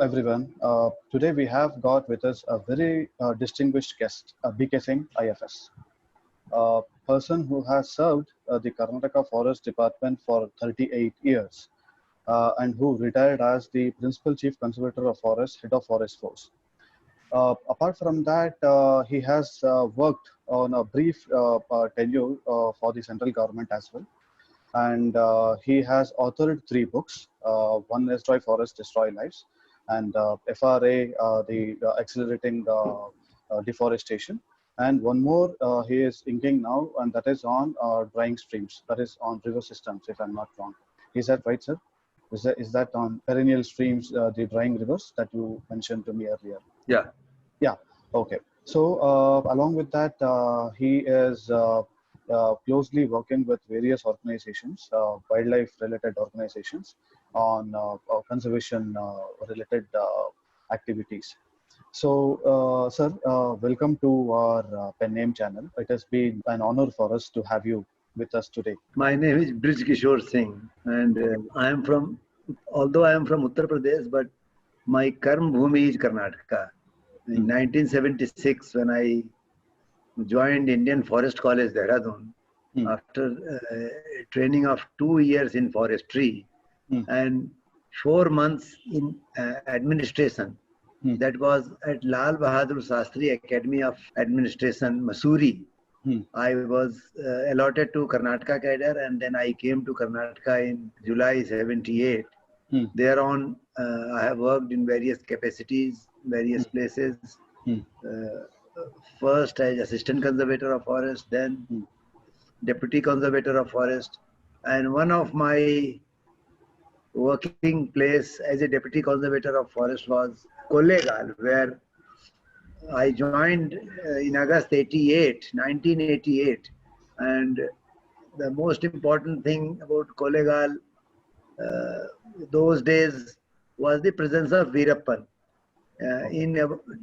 everyone. Today we have got with us a very distinguished guest, BK Singh, IFS, a person who has served the Karnataka Forest Department for 38 years and who retired as the Principal Chief Conservator of Forest, Head of Forest Force. Apart from that, he has worked on a brief tenure for the central government as well. And he has authored three books. One is Destroy Forest, Destroy Lives, and FRA, the Accelerating Deforestation. And one more he is inking now, and that is on drying streams, that is on river systems, if I'm not wrong. Is that right, sir? Is that on perennial streams, the drying rivers that you mentioned to me earlier? Yeah. Yeah. Okay. So along with that, he is closely working with various organizations, wildlife-related organizations, on conservation-related activities. So, sir, welcome to our Pen Name channel. It has been an honor for us to have you with us today. My name is Brij Kishore Singh, and although I am from Uttar Pradesh, but my Karm Bhumi is Karnataka. In 1976, when I joined Indian Forest College, Dehradun, after training of 2 years in forestry and 4 months in administration. That was at Lal Bahadur Shastri Academy of Administration, Mussoorie. I was allotted to Karnataka cadre, and then I came to Karnataka in July 78. Thereon, I have worked in various capacities, various places. First as Assistant Conservator of Forest, then Deputy Conservator of Forest. And one of my working place as a Deputy Conservator of Forest was Kollegal, where I joined in August 1988. And the most important thing about Kollegal those days was the presence of Veerappan. In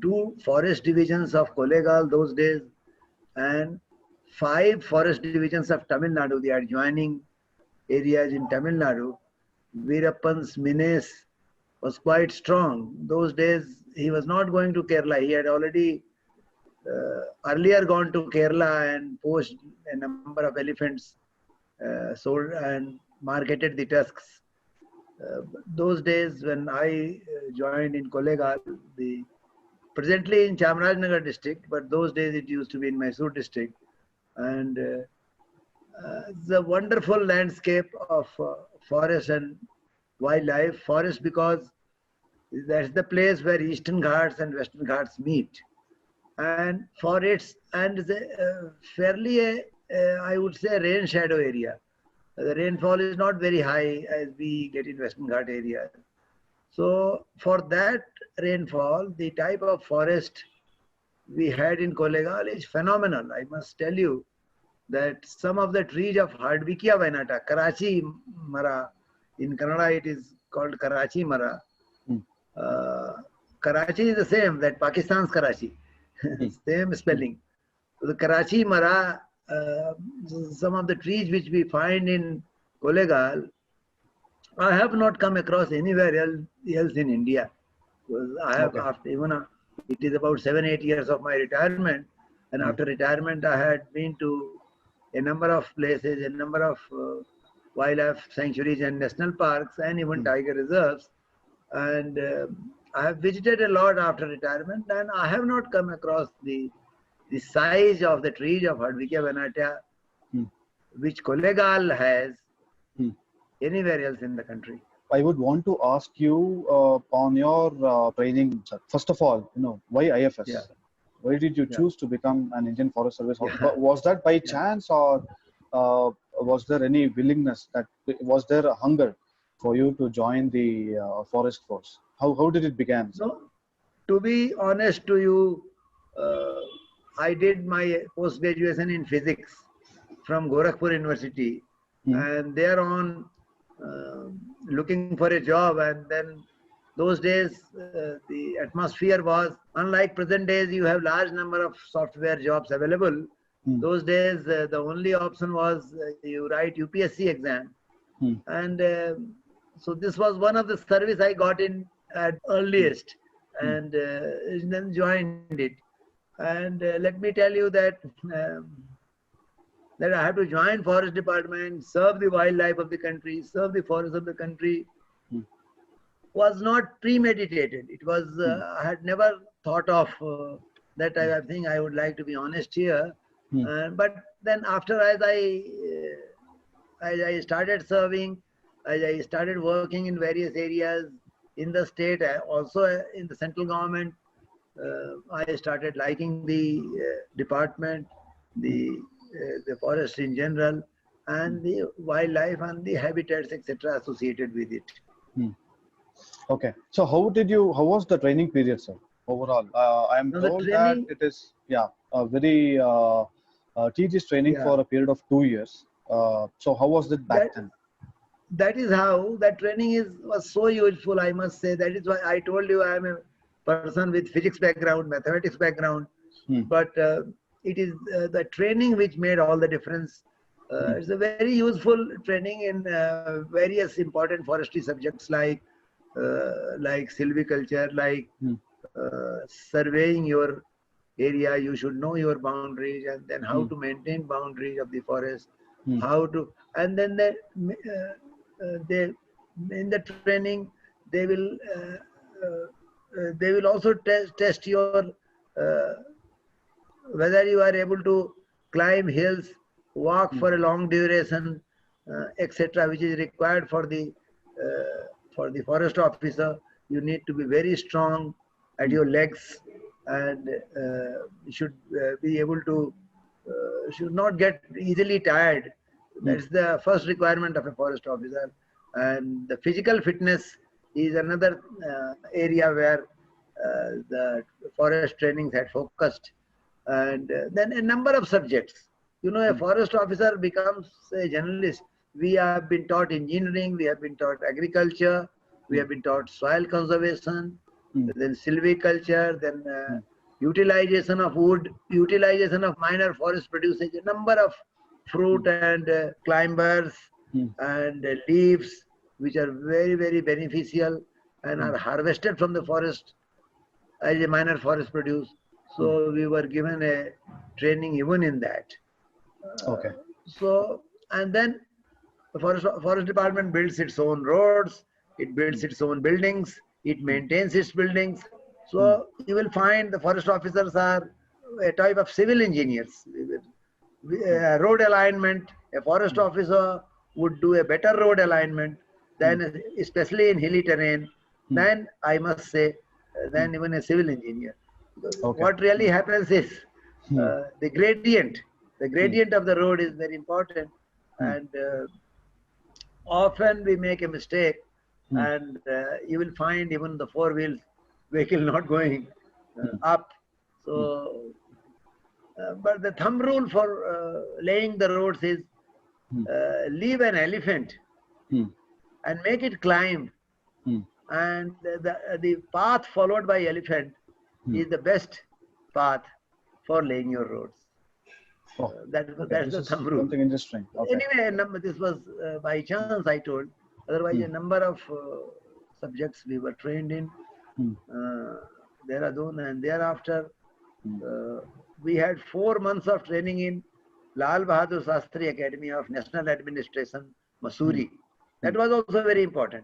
2 forest divisions of Kollegal those days and 5 forest divisions of Tamil Nadu, the adjoining areas in Tamil Nadu, Veerappan's menace was quite strong. Those days he was not going to Kerala. He had already earlier gone to Kerala and poached a number of elephants, sold and marketed the tusks. Those days when I joined in Kollegal, presently in Chamarajanagar district, but those days it used to be in Mysore district. And the wonderful landscape of forest and wildlife. Forest because that's the place where Eastern Ghats and Western Ghats meet. And for its, and the, fairly, I would say, rain shadow area. The rainfall is not very high as we get in Western Ghat area. So for that rainfall, the type of forest we had in Kollegal is phenomenal. I must tell you that some of the trees of Hardwickia vinata, Karachi Mara, in Kannada it is called Karachi Mara. Karachi is the same, that Pakistan's Karachi, same spelling. So the Karachi Mara, some of the trees which we find in Kollegal, I have not come across anywhere else in India. I have, after it is about 7-8 years of my retirement, and after retirement I had been to a number of places, a number of wildlife sanctuaries and national parks and even tiger reserves, and I have visited a lot after retirement, and I have not come across the size of the trees of Hardwickia vinata which Kollegal has anywhere else in the country. I would want to ask you on your training, sir. First of all, why IFS? Yeah. Why did you choose to become an Indian Forest Service? Was that by chance, or was there any willingness? Was there a hunger for you to join the Forest Force? How did it begin? So, to be honest to you, I did my post-graduation in physics from Gorakhpur University, and thereon looking for a job. And then those days the atmosphere was unlike present days. You have large number of software jobs available. Those days the only option was you write UPSC exam, and so this was one of the service I got in at earliest, and then joined it. And let me tell you that that I have to join forest department, serve the wildlife of the country, serve the forests of the country, was not premeditated. It was, I had never thought of that type of thing. I would like to be honest here. But then after as I started serving, I started working in various areas in the state, also in the central government. I started liking the department, the forest in general, and the wildlife and the habitats, etc., associated with it. Okay. So how was the training period, sir? Overall, I am told that it is, a very tedious training for a period of 2 years. So how was it back then? That is how that training was so useful, I must say. That is why I told you I am a person with physics background, mathematics background. But it is the training which made all the difference. It's a very useful training in various important forestry subjects like silviculture, like surveying your area. You should know your boundaries, and then how to maintain boundaries of the forest, how to, and then they in the training they will also test your whether you are able to climb hills, walk for a long duration, etc., which is required for the forest officer. You need to be very strong at your legs, and should be able to should not get easily tired. That's the first requirement of a forest officer. And the physical fitness is another area where the forest trainings had focused. And then a number of subjects. You know, a forest officer becomes a journalist. We have been taught engineering, we have been taught agriculture, we have been taught soil conservation, then silviculture, then utilization of wood, utilization of minor forest produces, a number of fruit and climbers and leaves, which are very, very beneficial and are harvested from the forest as a minor forest produce. So we were given a training even in that. Okay. So, and then the forest department builds its own roads, it builds its own buildings, it maintains its buildings. So you will find the forest officers are a type of civil engineers. Road alignment, a forest officer would do a better road alignment than, especially in hilly terrain, than, I must say, than even a civil engineer. What really happens is the gradient of the road is very important, and often we make a mistake, and you will find even the four-wheel vehicle not going up. So, but the thumb rule for laying the roads is leave an elephant and make it climb, and the path followed by elephant is the best path for laying your roads. That's the thumb rule. Something interesting. Okay. Anyway, this was by chance, I told. Otherwise, a number of subjects we were trained in Dehradun, and thereafter we had 4 months of training in Lal Bahadur Shastri Academy of National Administration, Mussoorie. That was also very important.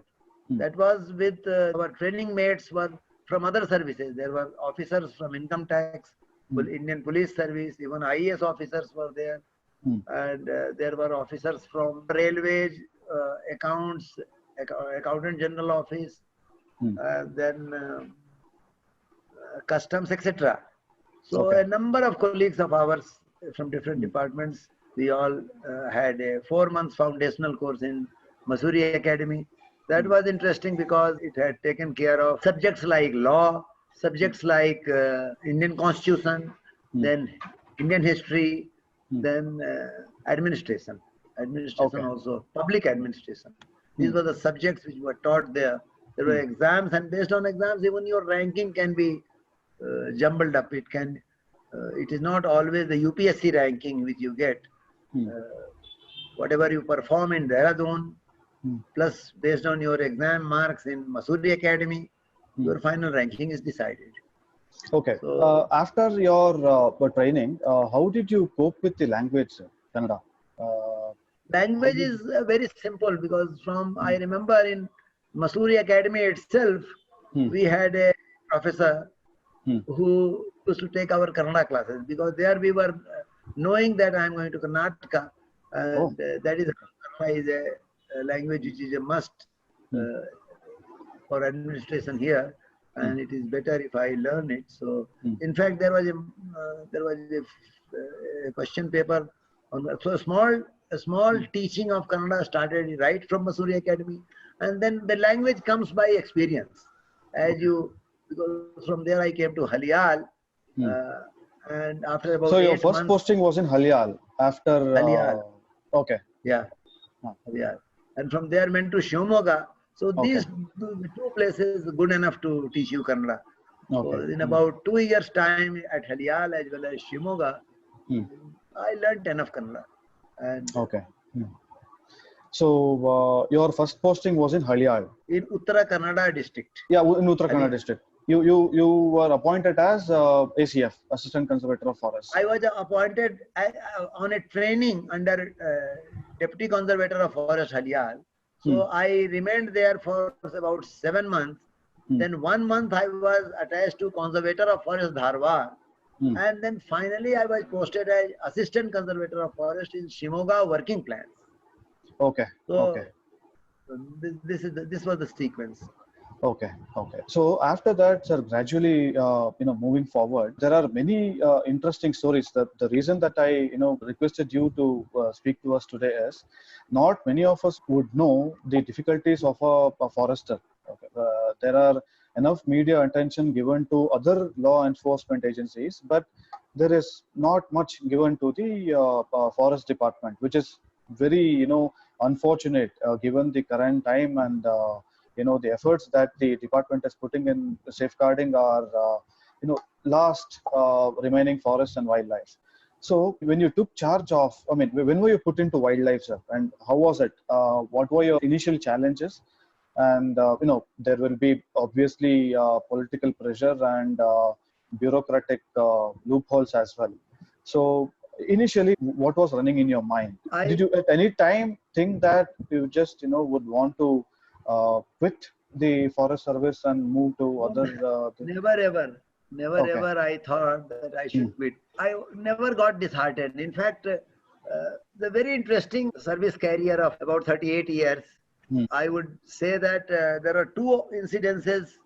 That was with our training mates were from other services. There were officers from income tax, Indian Police Service, even IAS officers were there, and there were officers from railways, accounts, accountant general office, then customs, etc. So a number of colleagues of ours from different departments, we all had a 4 months foundational course in Mussoorie Academy. That was interesting because it had taken care of subjects like law, subjects like Indian Constitution, then Indian history, then administration also, public administration. These were the subjects which were taught there. There were exams, and based on exams, even your ranking can be jumbled up. It is not always the UPSC ranking which you get. Whatever you perform in Dehradun, plus based on your exam marks in Mussoorie Academy, your final ranking is decided. Okay. So, After your training, how did you cope with the language, Kannada? How language did? is very simple because I remember in Masuri Academy itself, Hmm. we had a professor Hmm. who used to take our Kannada classes because there we were knowing that I am going to Karnataka, Oh. and that is Kannada is a language which is a must Hmm. uh, for administration here, Hmm. and it is better if I learn it. So, Hmm. in fact, there was a question paper on that. So a small teaching of Kannada started right from Masuri Academy, and then the language comes by experience. As Okay. you, because from there I came to Halial, Hmm. uh, and after So about your eight first months, posting was in Halial. After. Halial, Okay. yeah, Huh. yeah, and from there went to Shimoga. So Okay. these two places good enough to teach you Kannada. So Okay. in Hmm. about 2 years' time at Halial as well as Shimoga, Hmm. I learned enough Kannada. And Okay. Hmm. So your first posting was in Halial. in Uttara Kannada district, Yeah, in Uttarakhand Hali, district. You were appointed as ACF, Assistant Conservator of Forests. I was appointed on a training under Deputy Conservator of Forest Halial. Hmm. So I remained there for about 7 months. Hmm. Then 1 month I was attached to Conservator of Forest Dharwad. Hmm. And then finally I was posted as Assistant Conservator of Forest in Shimoga working plans. Okay. Okay. So this was the sequence. Okay, okay. So after that, sir, gradually, moving forward, there are many interesting stories. The reason that I, requested you to speak to us today is, not many of us would know the difficulties of a forester. Okay. There are enough media attention given to other law enforcement agencies, but there is not much given to the forest department, which is very, unfortunate given the current time and the efforts that the department is putting in safeguarding our last remaining forests and wildlife. So when you took charge of, I mean, when were you put into wildlife, sir, and how was it? What were your initial challenges? And there will be obviously political pressure and bureaucratic loopholes as well. So initially, what was running in your mind? I Did you at any time think that you just would want to quit the forest service and move to other never ever, never okay. ever I thought that I Hmm. should quit. I never got disheartened. In fact, the very interesting service career of about 38 years, Hmm. I would say that there are two incidences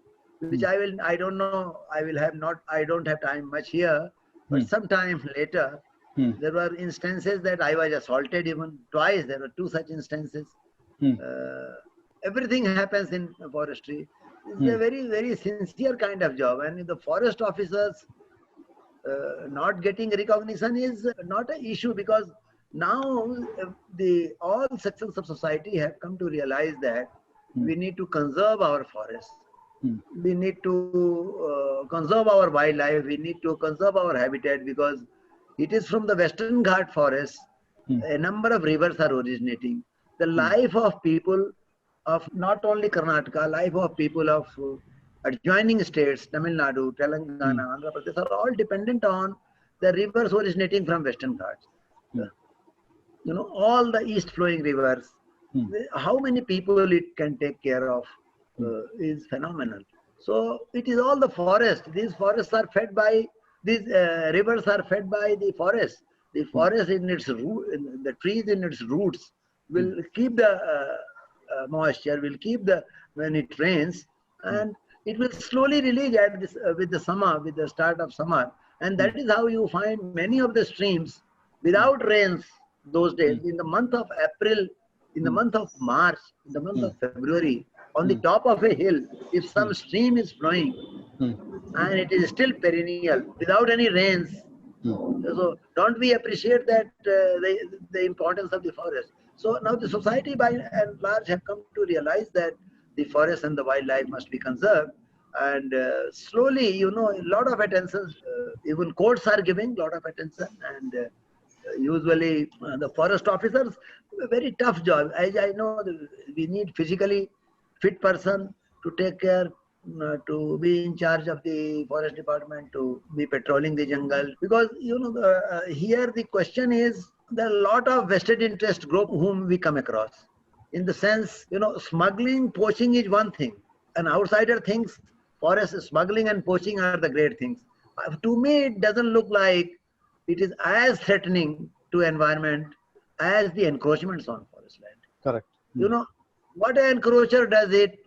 which Hmm. I don't know, I don't have time much here, but Hmm. sometime later, Hmm. there were instances that I was assaulted even twice. There were two such instances. Hmm. Uh, Everything happens in forestry. It's Hmm. a very, very sincere kind of job. And the forest officers not getting recognition is not an issue because now the all sections of society have come to realize that Hmm. we need to conserve our forests. Hmm. We need to conserve our wildlife. We need to conserve our habitat because it is from the Western Ghat forest Hmm. a number of rivers are originating. The Hmm. life of people of not only Karnataka, life of people of adjoining states, Tamil Nadu, Hmm. Telangana, Andhra Pradesh are all dependent on the rivers originating from Western Ghats. Hmm. All the east flowing rivers, Hmm. how many people it can take care of Hmm. is phenomenal. So it is all the forest. These forests are fed by, these rivers are fed by the forest. The forest in its root, the trees in its roots Hmm. will keep the moisture, will keep the, when it rains, and it will slowly release at this, with the summer, with the start of summer. And that is how you find many of the streams without rains those days. In the month of April, in the Hmm. month of March, in the month Hmm. of February, on the Hmm. top of a hill, if Hmm. some stream is flowing Hmm. and it is still perennial without any rains, Hmm. so don't we appreciate that the importance of the forest? So now the society by and large have come to realize that the forest and the wildlife must be conserved. And slowly, a lot of attention, even courts are giving a lot of attention. And usually the forest officers, a very tough job. As I know, we need physically fit person to take care to be in charge of the forest department, to be patrolling the jungle. Because, here the question is, there are a lot of vested interest group whom we come across. In the sense, smuggling, poaching is one thing. An outsider thinks forest smuggling and poaching are the great things. To me, it doesn't look like it is as threatening to environment as the encroachments on forest land. Correct. What an encroacher does it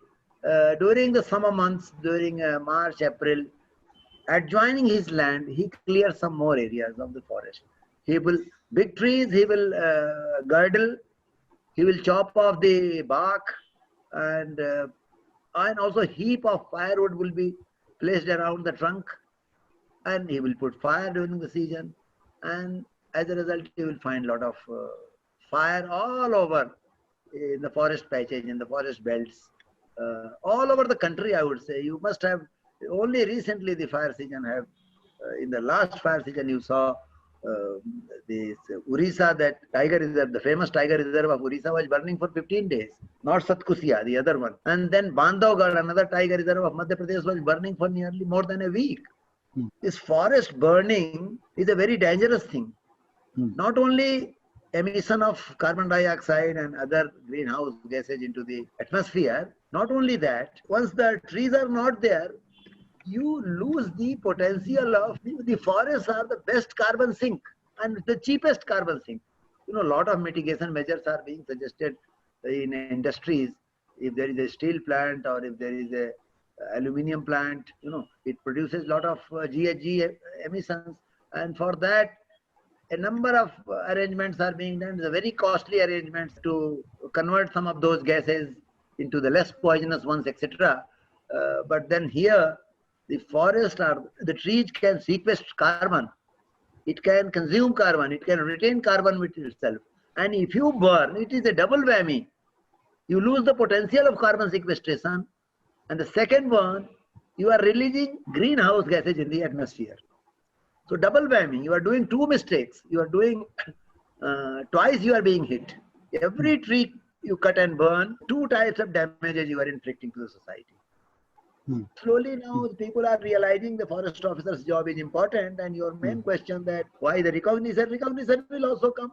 during the summer months, during March, April, adjoining his land, he clears some more areas of the forest. He will, big trees, he will girdle, he will chop off the bark, and also heap of firewood will be placed around the trunk, and he will put fire during the season, and as a result, you will find a lot of fire all over in the forest patches, in the forest belts, all over the country. I would say you must have only recently the fire season have. In the last fire season, you saw this Orissa, that tiger reserve, the famous tiger reserve of Orissa, was burning for 15 days. Not Satkusia, the other one, and then Bandhavgarh, another tiger reserve of Madhya Pradesh, was burning for nearly more than a week. This forest burning is a very dangerous thing. Not only emission of carbon dioxide and other greenhouse gases into the atmosphere, not only that, once the trees are not there, you lose the potential of the forests are the best carbon sink and the cheapest carbon sink. A lot of mitigation measures are being suggested in industries. If there is a steel plant or if there is a aluminium plant, it produces a lot of GHG emissions, and for that a number of arrangements are being done. It's a very costly arrangements to convert some of those gases into the less poisonous ones, etc. But then here, the forest or the trees can sequester carbon. It can consume carbon. It can retain carbon with itself. And if you burn, it is a double whammy. You lose the potential of carbon sequestration. And the second one, you are releasing greenhouse gases in the atmosphere. So double whammy, you are doing two mistakes. You are doing, twice you are being hit. Every tree you cut and burn, two types of damages you are inflicting to the society. Slowly now people are realizing the forest officer's job is important, and your main question that why the recognition will also come.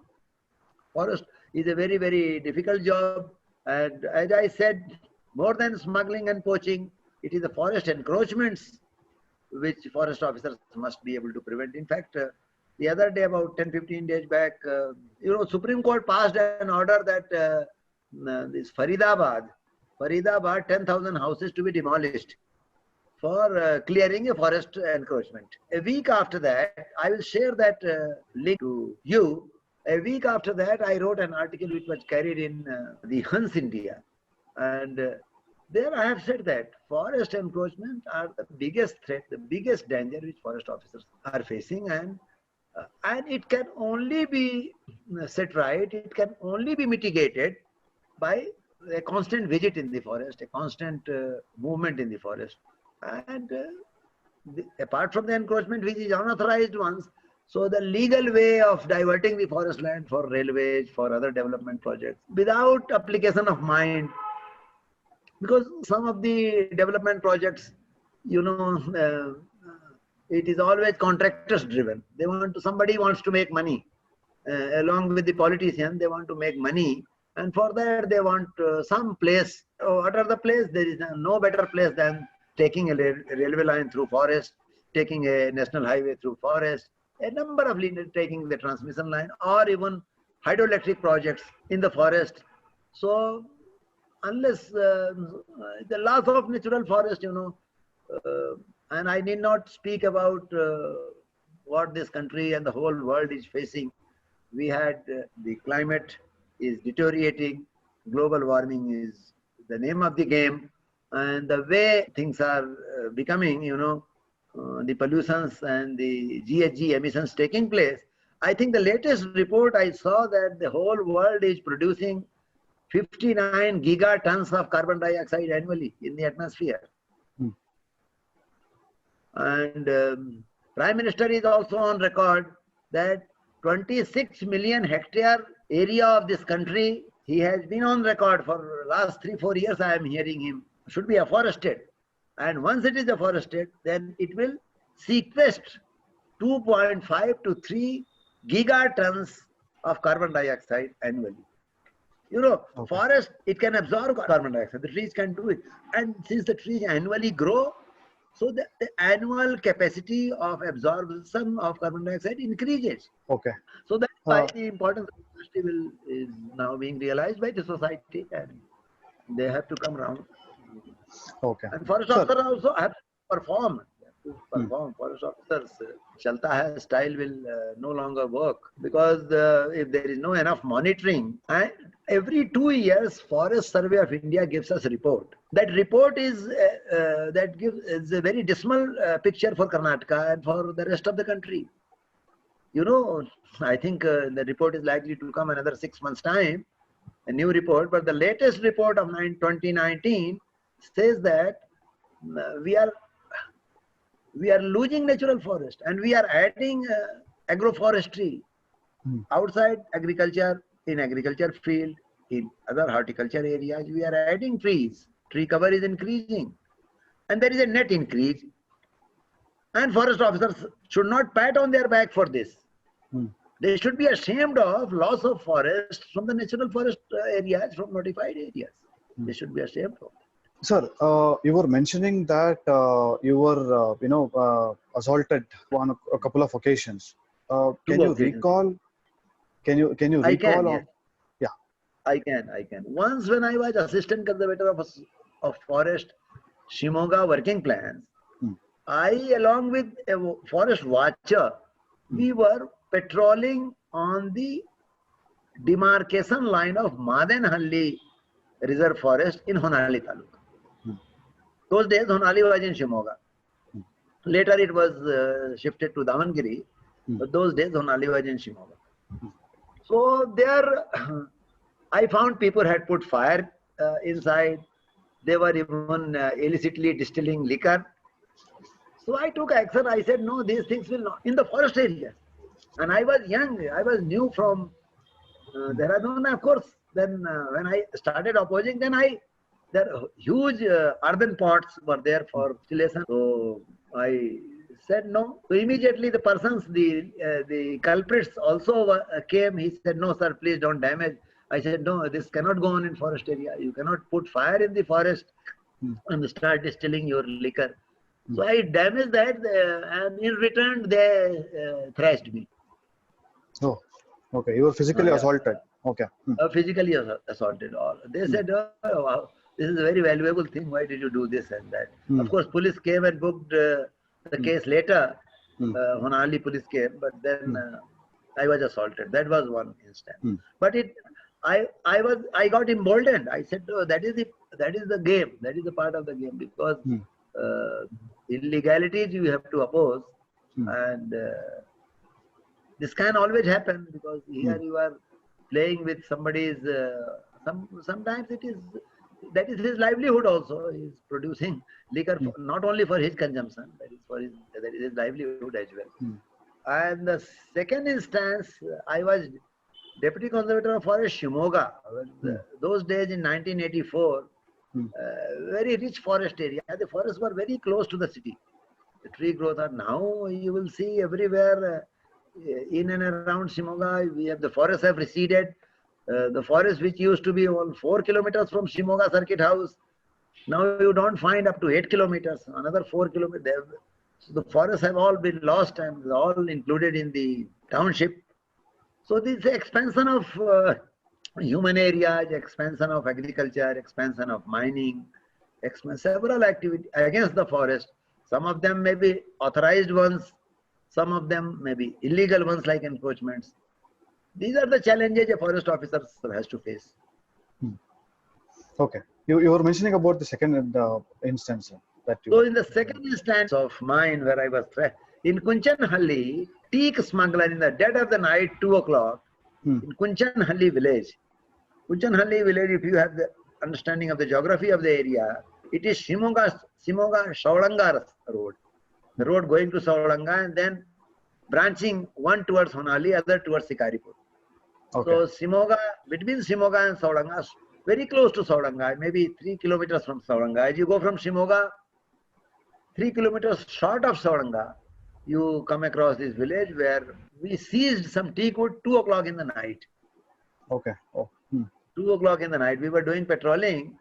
Forest is a very, very difficult job, and as I said, more than smuggling and poaching, it is the forest encroachments which forest officers must be able to prevent. In fact, the other day, about 10-15 days back, Supreme Court passed an order that this Faridabad, 10,000 houses to be demolished for clearing a forest encroachment. A week after that, I will share that link to you. A week after that, I wrote an article which was carried in the Hans India. And there I have said that forest encroachment are the biggest threat, the biggest danger which forest officers are facing. And it can only be set right, it can only be mitigated by a constant visit in the forest, a constant movement in the forest. And apart from the encroachment which is unauthorized ones, so the legal way of diverting the forest land for railways, for other development projects, without application of mind, because some of the development projects, it is always contractors driven. They want to, somebody wants to make money, along with the politician, they want to make money. And for that, they want some place. What are the place? There is no better place than taking a railway line through forest, taking a national highway through forest, a number of taking the transmission line, or even hydroelectric projects in the forest. So, unless the loss of natural forest, and I need not speak about what this country and the whole world is facing. We had the climate is deteriorating, global warming is the name of the game, and the way things are becoming, the pollutions and the GHG emissions taking place. I think the latest report I saw that the whole world is producing 59 gigatons of carbon dioxide annually in the atmosphere. And Prime Minister is also on record that 26 million hectare area of this country, he has been on record for last 3-4 years, I am hearing him, should be afforested. And once it is deforested, then it will sequester 2.5 to 3 gigatons of carbon dioxide annually. You know, Okay. forest, it can absorb carbon dioxide. The trees can do it. And since the trees annually grow, so the annual capacity of absorption of carbon dioxide increases. Okay. So that's why Uh, the importance of forestry is now being realized by the society, and they have to come around. okay. And forest Sir. officers also have to perform. They have to Hmm. perform. Forest officers, chalta hai style will no longer work, because if there is no enough monitoring, and every 2 years, Forest Survey of India gives us a report. That report is a very dismal picture for Karnataka and for the rest of the country. You know, I think the report is likely to come another 6 months' time, a new report. But the latest report of 2019 says that we are losing natural forest, and we are adding agroforestry outside agriculture, in agriculture field, in other horticulture areas. We are adding trees. Tree cover is increasing, and there is a net increase. And forest officers should not pat on their back for this. They should be ashamed of loss of forest from the natural forest areas, from notified areas. They should be ashamed of. Sir, you were mentioning that you were, assaulted on a couple of occasions. Can you occasions. recall? Can you I recall? can, yes. Yeah. I can. Once when I was assistant conservator of forest, Shimoga working plans, I, along with a forest watcher, we were patrolling on the demarcation line of Madenhalli Reserve Forest in Honali Taluka. Those days, Honali was in Shimoga. Later, it was shifted to Davangere, but those days, Honali was in Shimoga. So there, I found people had put fire inside. They were even illicitly distilling liquor. So I took action. I said, no, these things will not, in the forest areas. And I was young. I was new from Dehradun, of course. Then when I started opposing, then there huge earthen pots were there for distillation. So I said no. So immediately the persons, the culprits also came. He said, no, sir, please don't damage. I said, no, this cannot go on in forest area. You cannot put fire in the forest and start distilling your liquor. So I damaged that, and in return they thrashed me. Oh, okay. You were physically assaulted. Okay. Physically assaulted. They said, oh, wow, this is a very valuable thing. Why did you do this and that? Of course, police came and booked the case later. Honali police came, but then I was assaulted. That was one instance. But I got emboldened. I said, oh, that is the game. That is the part of the game, because illegalities you have to oppose, and this can always happen, because here you are playing with somebody's. Sometimes that is his livelihood also. He is producing liquor not only for his consumption, that is his livelihood as well. And the second instance, I was deputy conservator of forest Shimoga. Those days in 1984, very rich forest area. The forests were very close to the city. The tree growth are now, you will see everywhere in and around Shimoga. The forests have receded. The forest which used to be on 4 kilometers from Shimoga Circuit House, now you don't find up to 8 kilometers, another 4 kilometers. So the forests have all been lost and all included in the township. So this expansion of human areas, expansion of agriculture, expansion of mining, several activities against the forest. Some of them may be authorized ones, some of them may be illegal ones like encroachments. These are the challenges a forest officer has to face. Okay. You were mentioning about the second instance that you. So in the second instance of mine where I was in Kunchanhalli, teak smuggler in the dead of the night, 2 o'clock, in Kunchanhalli village. Kunchanhalli village, if you have the understanding of the geography of the area, it is Shimoga Saulanga road. The road going to Saulanga and then branching one towards Honali, other towards Sikaripur. Okay. So Shimoga, between Shimoga and Saulanga, very close to Saulanga, maybe 3 kilometers from Saulanga. As you go from Shimoga, 3 kilometers short of Sauranga, you come across this village where we seized some teak wood 2 o'clock in the night. Okay. Oh. 2 o'clock in the night, we were doing patrolling.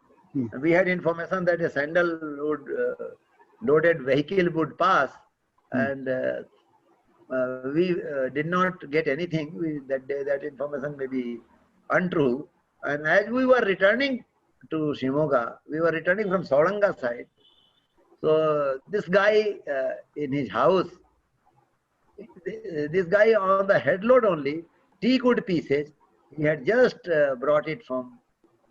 We had information that a sandalwood loaded vehicle would pass, and we did not get anything. That day, that information may be untrue. And as we were returning to Shimoga, we were returning from Sauranga side. So this guy in his house, this guy on the headload only, teak wood pieces, he had just brought it from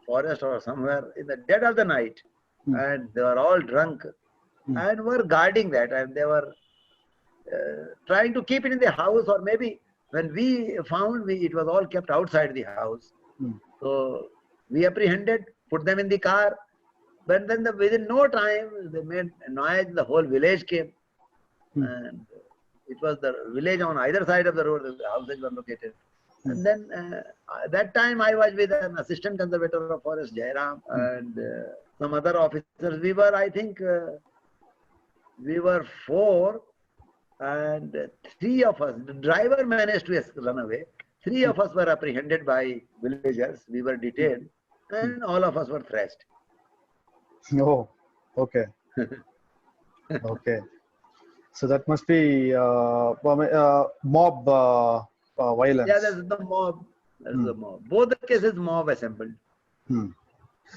forest or somewhere in the dead of the night, and they were all drunk and were guarding that, and they were trying to keep it in the house, or maybe when we found, it was all kept outside the house. So we apprehended, put them in the car, but then within no time they made noise. The whole village came, and it was the village on either side of the road. The houses were located. And then that time I was with an assistant conservator of forest, Jairam, and some other officers. We were, I think, we were 4, and 3 of us. The driver managed to run away. 3 of us were apprehended by villagers. We were detained, and all of us were thrashed. Oh, okay. Okay. So that must be mob violence. Yeah, that's the mob. That's the mob. Both the cases, mob assembled.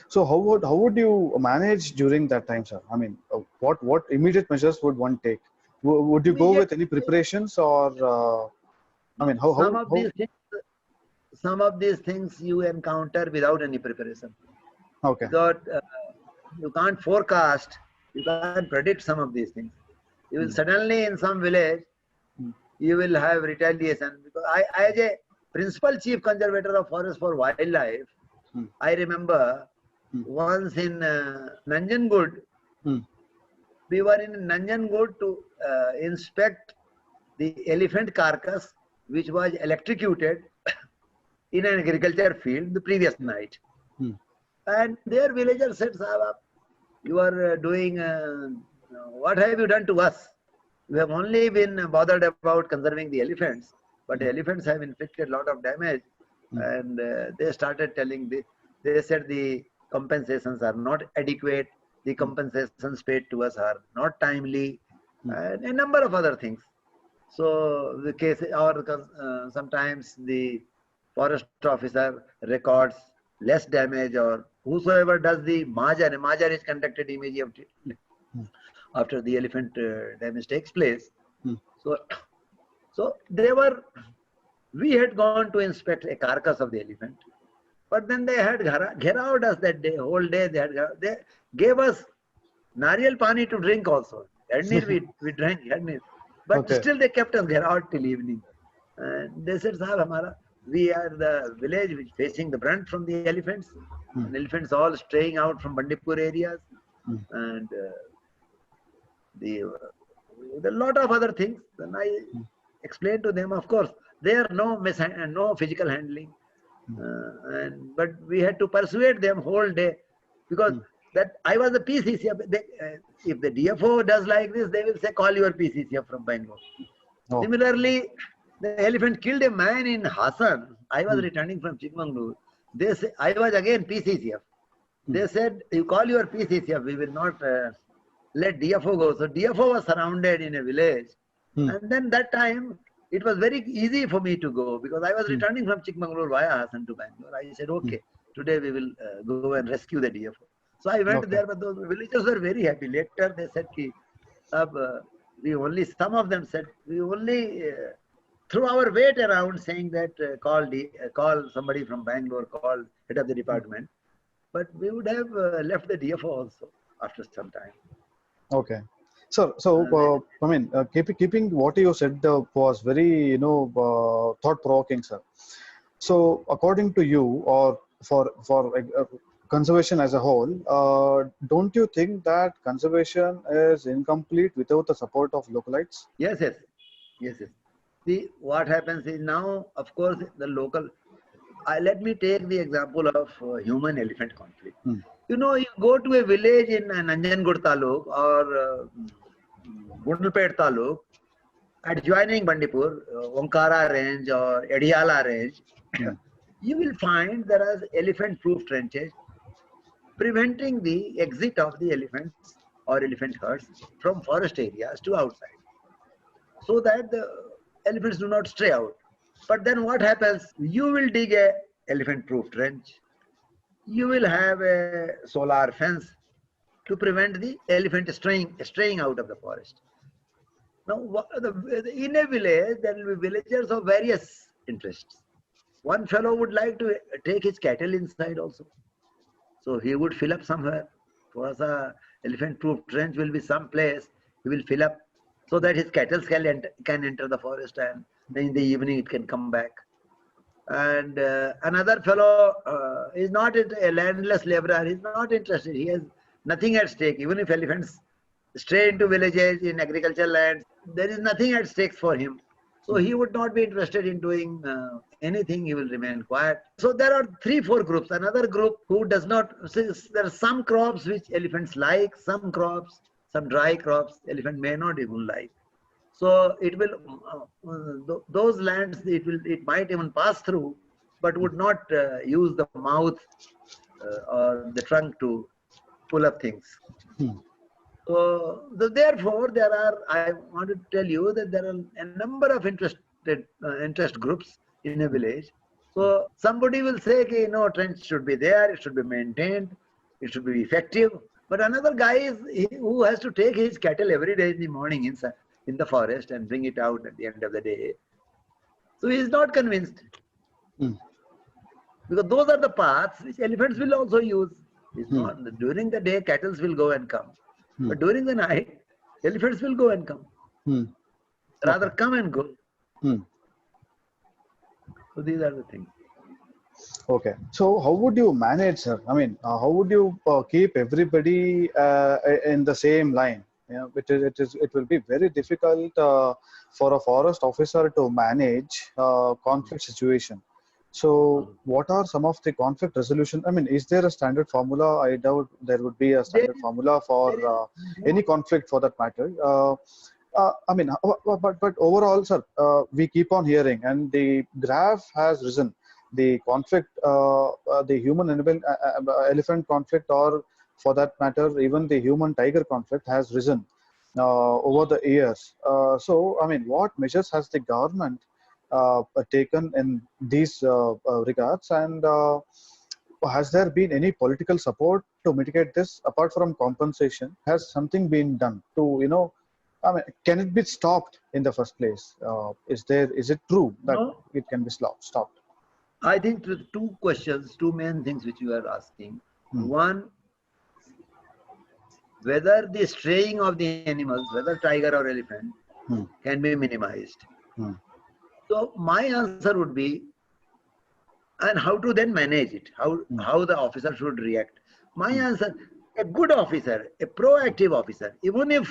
So how would you manage during that time, sir? I mean, what immediate measures would one take? Would you go with any preparations, or I mean, some of these things you encounter without any preparation. Okay. Because you can't forecast, you can't predict some of these things. You will suddenly in some village, you will have retaliation. Because I, as a principal chief conservator of forest for wildlife, I remember once in Nanjangud, we were in Nanjangud to inspect the elephant carcass, which was electrocuted in an agriculture field the previous night. And their villagers said, Sahab, you are doing, what have you done to us? We have only been bothered about conserving the elephants, but the elephants have inflicted a lot of damage. And they started telling, they said the compensations are not adequate, the compensations paid to us are not timely, and a number of other things. So the case, or sometimes the forest officer records less damage, or whosoever does the majar is conducted immediately after the elephant damage takes place. So we had gone to inspect a carcass of the elephant, but then they had gherawed us that day, whole day. They gave us nariyal pani to drink also. We drank, but still they kept us gherawed till evening. And they said, Sahab, we are the village which facing the brunt from the elephants. And elephants all straying out from Bandipur areas, and a lot of other things. Then I explained to them, of course, there no physical handling, but we had to persuade them whole day, because that I was the PCCF. If the DFO does like this, they will say, call your PCCF from Bangalore. Similarly, the elephant killed a man in Hassan. I was returning from Chikmagalur. They say, I was again PCCF. They said, you call your PCCF, we will not let DFO go. So DFO was surrounded in a village. And then that time, it was very easy for me to go, because I was returning from Chikmagalur via Hassan to Bangalore. I said, okay, today we will go and rescue the DFO. So I went there, but those villagers were very happy. Later they said, some of them said, we only threw our weight around saying that call somebody from Bangalore, call head of the department. But we would have left the DFO also after some time. Okay. So I mean, keeping what you said was very, thought-provoking, sir. So according to you, or for conservation as a whole, don't you think that conservation is incomplete without the support of localites? Yes. See, what happens is now, of course, the local... let me take the example of human-elephant conflict. You go to a village in Nanjangud Taluk or Gundlpet Taluk, adjoining Bandipur, Onkara range or Ediala range, you will find there are elephant-proof trenches preventing the exit of the elephants or elephant herds from forest areas to outside, so that the elephants do not stray out. But then what happens? You will dig a elephant-proof trench. You will have a solar fence to prevent the elephant straying out of the forest. Now, in a village, there will be villagers of various interests. One fellow would like to take his cattle inside also. So he would fill up somewhere. For us, elephant-proof trench will be some place he will fill up so that his cattle can enter the forest, and then in the evening it can come back. And another fellow is not a landless laborer. He's not interested. He has nothing at stake. Even if elephants stray into villages in agricultural lands, there is nothing at stake for him. So he would not be interested in doing anything. He will remain quiet. So there are 3-4 groups. Another group who does not. There are some crops which elephants like. Some crops, some dry crops, elephant may not even like. So it will those lands it might even pass through, but would not use the mouth or the trunk to pull up things. So therefore, I want to tell you that there are a number of interest groups in a village. So somebody will say, no, trench should be there, it should be maintained, it should be effective. But another guy is who has to take his cattle every day in the morning in the forest and bring it out at the end of the day. So he is not convinced. Because those are the paths which elephants will also use. It's not, during the day, cattle will go and come. But during the night, elephants will go and come. Rather come and go. So these are the things. Okay. So how would you manage, sir? I mean, how would you keep everybody in the same line? It will be very difficult for a forest officer to manage conflict situation. So what are some of the conflict resolution? I mean, is there a standard formula? I doubt there would be a standard formula for any conflict for that matter. I mean, but overall, sir, we keep on hearing, and the graph has risen. The conflict, the human elephant conflict, or for that matter, even the human-tiger conflict has risen over the years. So, I mean, what measures has the government taken in these regards, and has there been any political support to mitigate this apart from compensation? Has something been done to, I mean, can it be stopped in the first place? Is it true that it can be stopped? I think there are two main things which you are asking. One, whether the straying of the animals, whether tiger or elephant, can be minimized. So my answer would be, and how to then manage it, how the officer should react. My answer, a good officer, a proactive officer, even if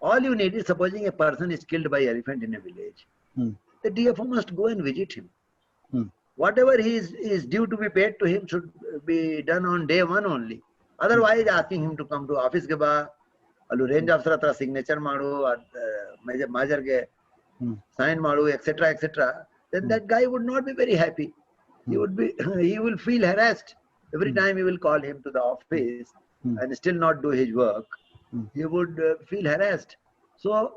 all you need is, supposing a person is killed by elephant in a village, the DFO must go and visit him. Whatever he is due to be paid to him should be done on day one only. Otherwise, asking him to come to office ke ba, alu range officer atra signature maru, or major ke sign maru, etc., etc., then that guy would not be very happy. He will feel harassed every time you will call him to the office and still not do his work. He would feel harassed. So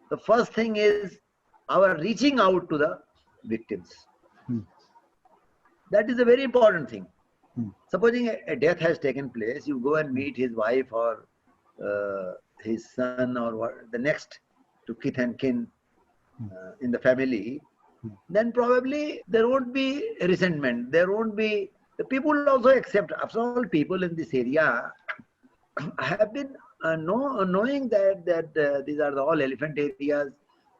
the first thing is our reaching out to the victims. That is a very important thing. Supposing a death has taken place, you go and meet his wife or his son or the next to kith and kin in the family, then probably there won't be resentment. There won't be, the people will also accept. After all, people in this area have been knowing that these are all elephant areas,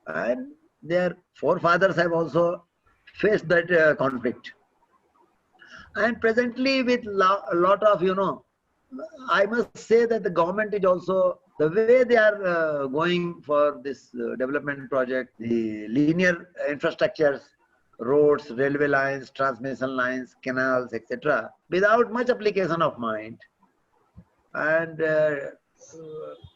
and their forefathers have also faced that conflict. And presently, with a lot of, I must say that the government is also, the way they are going for this development project, the linear infrastructures, roads, railway lines, transmission lines, canals, etc., without much application of mind. And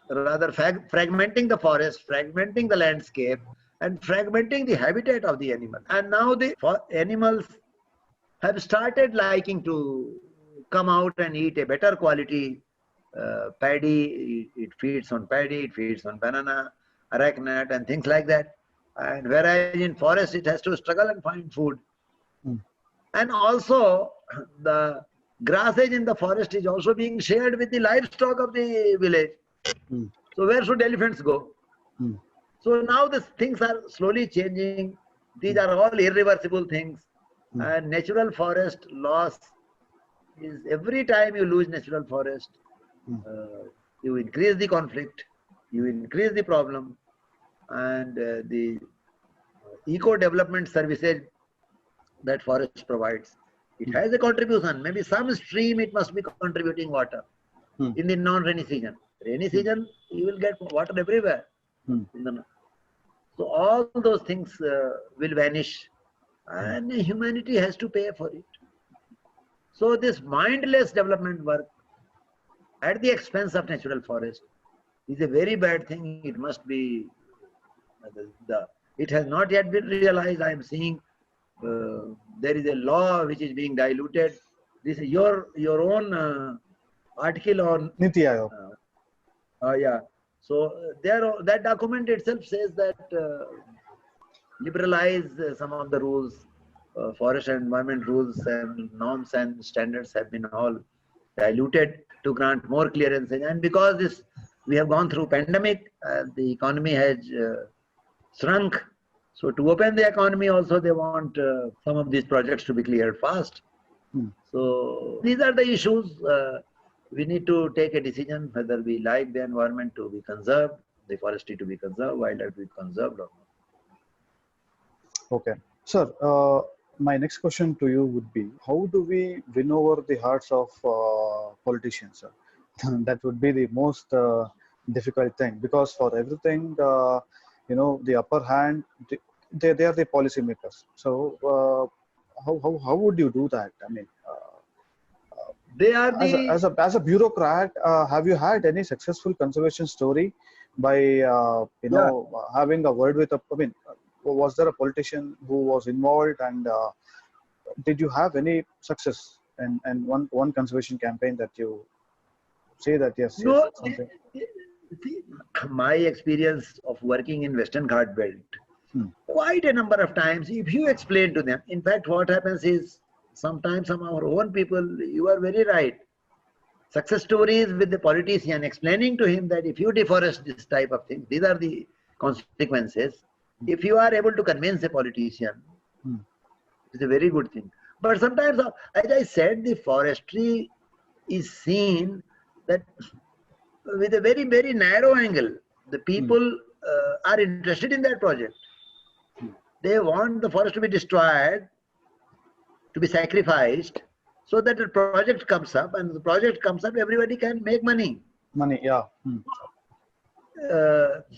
rather fragmenting the forest, fragmenting the landscape, and fragmenting the habitat of the animal. And now the animals have started liking to come out and eat a better quality paddy. It feeds on paddy, it feeds on banana, arecanut, and things like that. And whereas in forest, it has to struggle and find food. Mm. And also, the grassage in the forest is also being shared with the livestock of the village. Mm. So where should elephants go? Mm. So now these things are slowly changing. These are all irreversible things. And natural forest loss is every time you lose natural forest, you increase the conflict, you increase the problem, and the eco-development services that forest provides. It has a contribution. Maybe some stream it must be contributing water in the non-rainy season. Rainy season, you will get water everywhere. So all those things will vanish, and humanity has to pay for it. So this mindless development work at the expense of natural forest is a very bad thing. It must be, it has not yet been realized. I am seeing there is a law which is being diluted. This is your own article on Niti Aayog. yeah. So there, that document itself says that liberalize some of the rules, forest and environment rules and norms and standards have been all diluted to grant more clearances. And because this, we have gone through pandemic, the economy has shrunk. So to open the economy also, they want some of these projects to be cleared fast. So these are the issues. We need to take a decision whether we like the environment to be conserved, the forestry to be conserved, wildlife to be conserved or not. Okay. Sir, my next question to you would be, how do we win over the hearts of politicians, sir? That would be the most difficult thing, because for everything, the upper hand, they are the policymakers. So how would you do that? I mean, they are the, as a bureaucrat, have you had any successful conservation story by having a word with a? I mean, was there a politician who was involved, and did you have any success and one conservation campaign that you say that yes? No, something? My experience of working in Western Ghat Belt, quite a number of times, if you explain to them, in fact, what happens is sometimes some of our own people, you are very right. Success stories with the politician explaining to him that if you deforest this type of thing, these are the consequences. If you are able to convince a politician, it's a very good thing. But sometimes, as I said, the forestry is seen that with a very, very narrow angle. The people are interested in that project. They want the forest to be destroyed, to be sacrificed, so that the project comes up, and the project comes up, everybody can make money. Money, yeah.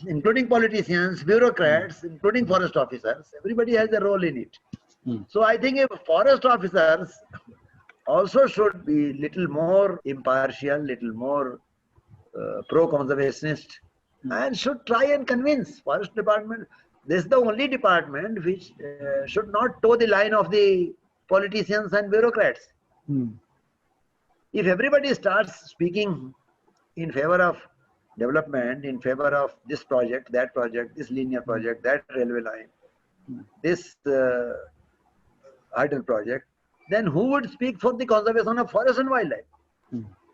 Including politicians, bureaucrats, including forest officers, everybody has a role in it. So I think if forest officers also should be little more impartial, little more pro-conservationist, and should try and convince forest department. This is the only department which should not toe the line of the politicians and bureaucrats. If everybody starts speaking in favor of development, in favor of this project, this linear project, that railway line, this idle project, then who would speak for the conservation of forest and wildlife?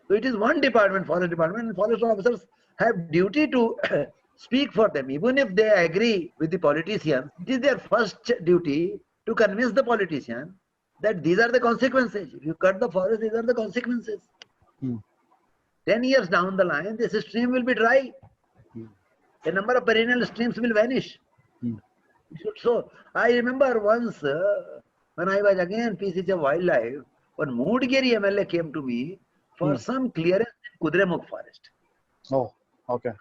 So it is one department, forest department, and forest officers have duty to speak for them. Even if they agree with the politicians, it is their first duty to convince the politician that these are the consequences. If you cut the forest, these are the consequences. 10 years down the line, this stream will be dry. A number of perennial streams will vanish. So I remember once when I was again PCC of Wildlife, when Moodgeri MLA came to me for some clearance in Kudremukh forest. Oh, okay.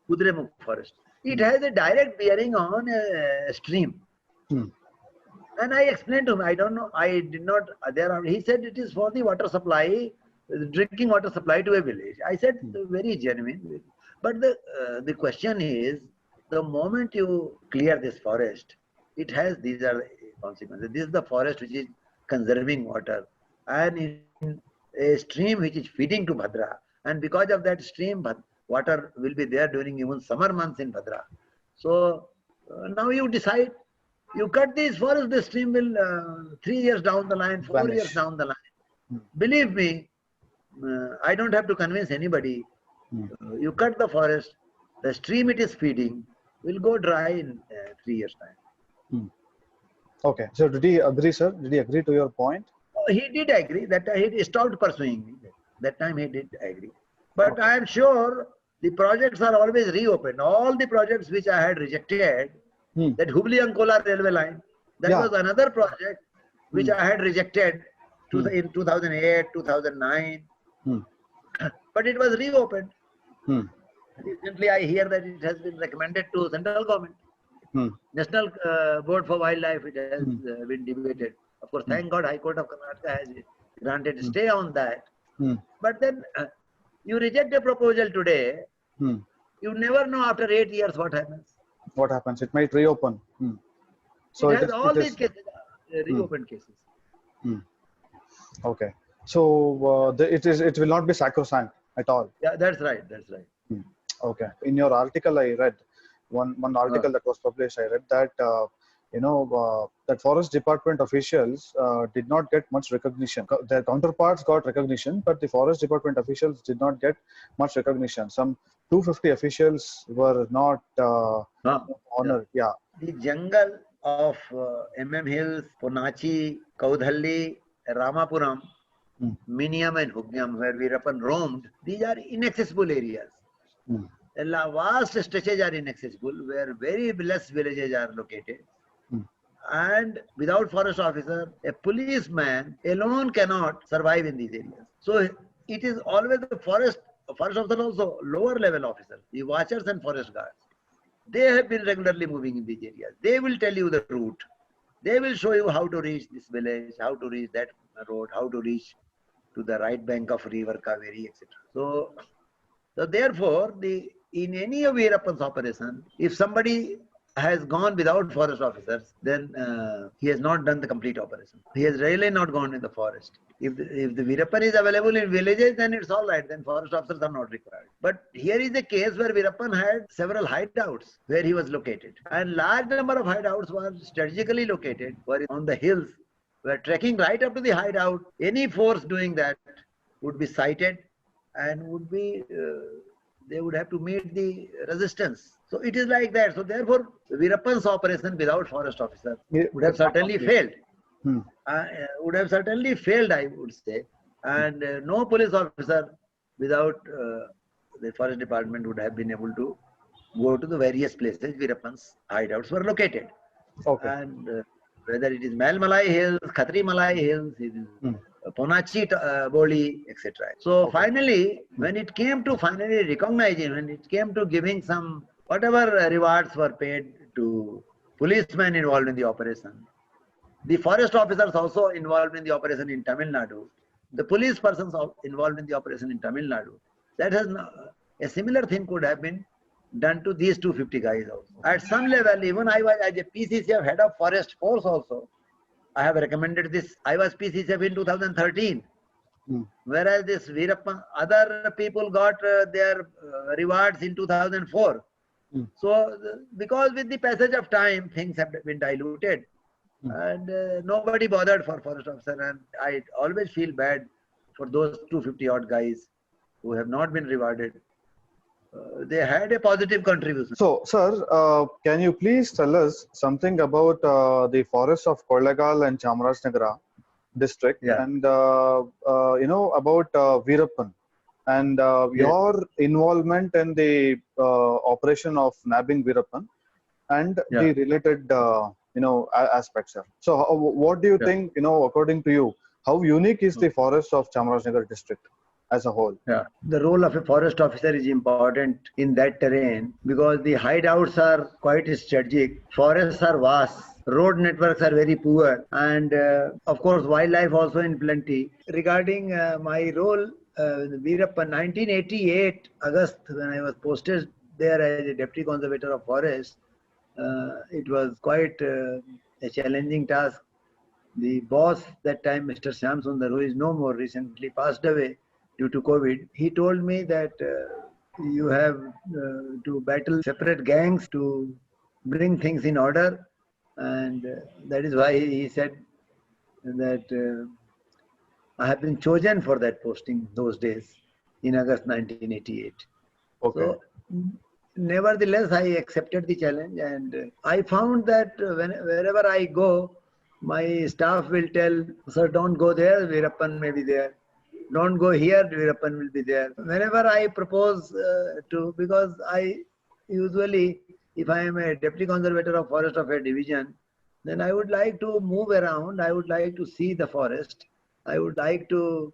Kudremukh forest. It has a direct bearing on a stream. And I explained to him, I don't know, I did not, he said it is for the water supply drinking water supply to a village. I said very genuine. But the question is, the moment you clear this forest, it has, these are the consequences. This is the forest which is conserving water, and in a stream which is feeding to Bhadra, and because of that stream, water will be there during even summer months in Bhadra. So now you decide, you cut this forest, the stream will 3 years down the line, 4 years Vanish. down the line. Believe me, I don't have to convince anybody. You cut the forest, the stream it is feeding will go dry in 3 years' time. Okay. So did he agree, sir? Did he agree to your point? He did agree that he stopped pursuing me. That time he did agree. But Okay. I am sure the projects are always reopened. All the projects which I had rejected, that Hubli-Ankola railway line, that Yeah. was another project which I had rejected in 2008, 2009. But it was reopened. Recently, I hear that it has been recommended to central government. National Board for Wildlife, it has been debated. Of course, thank God, High Court of Karnataka has granted stay on that. But then you reject a proposal today, you never know after 8 years what happens. What happens? It might reopen. So it has all these cases, reopened cases. Okay. So it will not be sacrosanct at all. Yeah, that's right. That's right. Okay. In your article, I read one article that was published. I read that that forest department officials did not get much recognition. Their counterparts got recognition, but the forest department officials did not get much recognition. Some 250 officials were not honored. Yeah. The jungle of MM Hills, Ponachi, Kaudhalli, Ramapuram, Miniam and Hugyam, where Veerappan roamed, these are inaccessible areas. Vast stretches are inaccessible, where very less villages are located. And without forest officer, a policeman alone cannot survive in these areas. So it is always the forest officer, also lower level officers, the watchers and forest guards. They have been regularly moving in these areas. They will tell you the route. They will show you how to reach this village, how to reach that road, how to reach to the right bank of river Kaveri, etc. So therefore, in any of Veerappan's operation, if somebody has gone without forest officers, then he has not done the complete operation. He has really not gone in the forest. If the Veerappan is available in villages, then it's all right. Then forest officers are not required. But here is a case where Veerappan had several hideouts where he was located. And large number of hideouts were strategically located, were on the hills, were trekking right up to the hideout. Any force doing that would be sighted and would be, they would have to meet the resistance. So it is like that. So therefore, Veerappan's operation without forest officer would have certainly failed. Would have certainly failed, I would say. And no police officer without the forest department would have been able to go to the various places Veerappan's hideouts were located. Okay. And whether it is Malmalai Hills, Khatri Malai Hills, it is Ponachi Boli, etc. So finally, when it came to finally recognizing, when it came to giving some, whatever rewards were paid to policemen involved in the operation, the forest officers also involved in the operation in Tamil Nadu, the police persons involved in the operation in Tamil Nadu, that has a similar thing could have been done to these 250 guys also. At some level, even I was as a PCCF head of forest force also, I have recommended this. I was PCCF in 2013. Whereas this Veerappan, other people got their rewards in 2004. So because with the passage of time, things have been diluted. And nobody bothered for forest officer. And I always feel bad for those 250 odd guys who have not been rewarded. They had a positive contribution. So, sir, can you please tell us something about the forests of Kozhikode and Chamarajanagar district, and about Veerappan and your involvement in the operation of nabbing Veerappan and the related aspects, sir. So, what do you think? According to you, how unique is the forest of Chamarajanagar district? as a whole. Yeah. The role of a forest officer is important in that terrain because the hideouts are quite strategic, forests are vast, road networks are very poor, and of course wildlife also in plenty. Regarding my role, Veerappan, 1988 August, when I was posted there as a deputy conservator of forest, it was quite a challenging task. The boss that time, Mr. Shyam Sundar, who is no more, recently passed away due to COVID, he told me that you have to battle separate gangs to bring things in order. And that is why he said that I have been chosen for that posting those days in August 1988. Okay. So, nevertheless, I accepted the challenge, and I found that wherever I go, my staff will tell, sir, don't go there, Veerappan may be there. Don't go here, Veerappan will be there. Whenever I propose because I usually, if I am a deputy conservator of forest of a division, then I would like to move around. I would like to see the forest. I would like to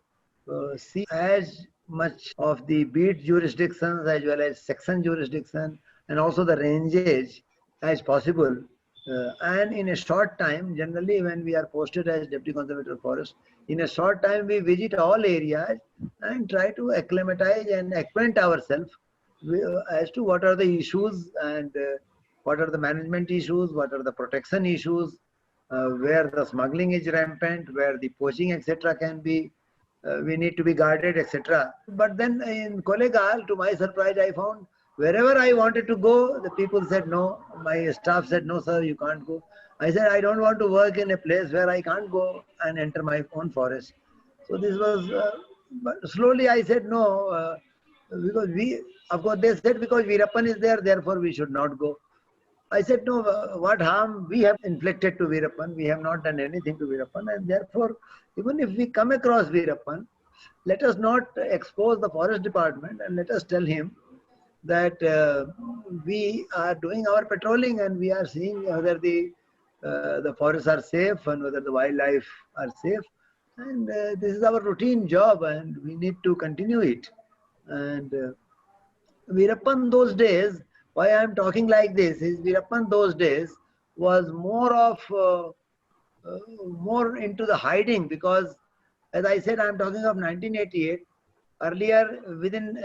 see as much of the beat jurisdictions as well as section jurisdiction and also the ranges as possible. And in a short time, generally when we are posted as deputy conservator of forest, in a short time we visit all areas and try to acclimatize and acquaint ourselves as to what are the issues and what are the management issues, what are the protection issues, where the smuggling is rampant, where the poaching, etc. can be, we need to be guarded, etc. But then in Kolegal, to my surprise, I found wherever I wanted to go, the people said no. My staff said, no, sir, you can't go. I said, I don't want to work in a place where I can't go and enter my own forest. So this was, but slowly I said no, because of course, they said because Veerappan is there, therefore we should not go. I said, no, what harm we have inflicted to Veerappan? We have not done anything to Veerappan, and therefore, even if we come across Veerappan, let us not expose the forest department and let us tell him that we are doing our patrolling and we are seeing whether the forests are safe and whether the wildlife are safe. And this is our routine job and we need to continue it. And Veerappan those days, why I am talking like this is Veerappan those days was more of more into the hiding because, as I said, I am talking of 1988. Earlier, between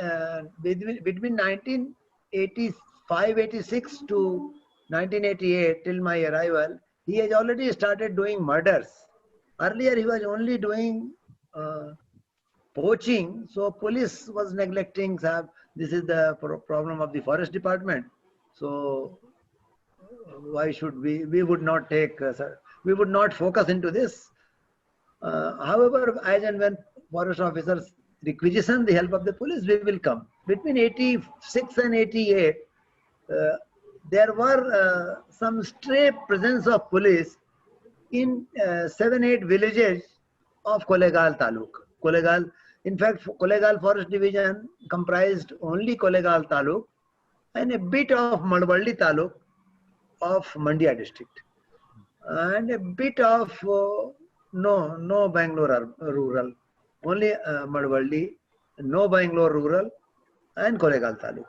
1985-86 to 1988 till my arrival, he has already started doing murders. Earlier, he was only doing poaching, so police was neglecting. This is the problem of the forest department. So why should we would not take, we would not focus into this. However, as and when forest officers requisition the help of the police, we will come. Between 86 and 88, there were some stray presence of police in 7-8 villages of Kolegal Taluk. Kolegal, in fact, Kolegal Forest Division comprised only Kolegal Taluk and a bit of Madvaldi Taluk of Mandya district and a bit of no Bangalore rural, only Madvaldi, no Bangalore rural and Kolegal Taluk.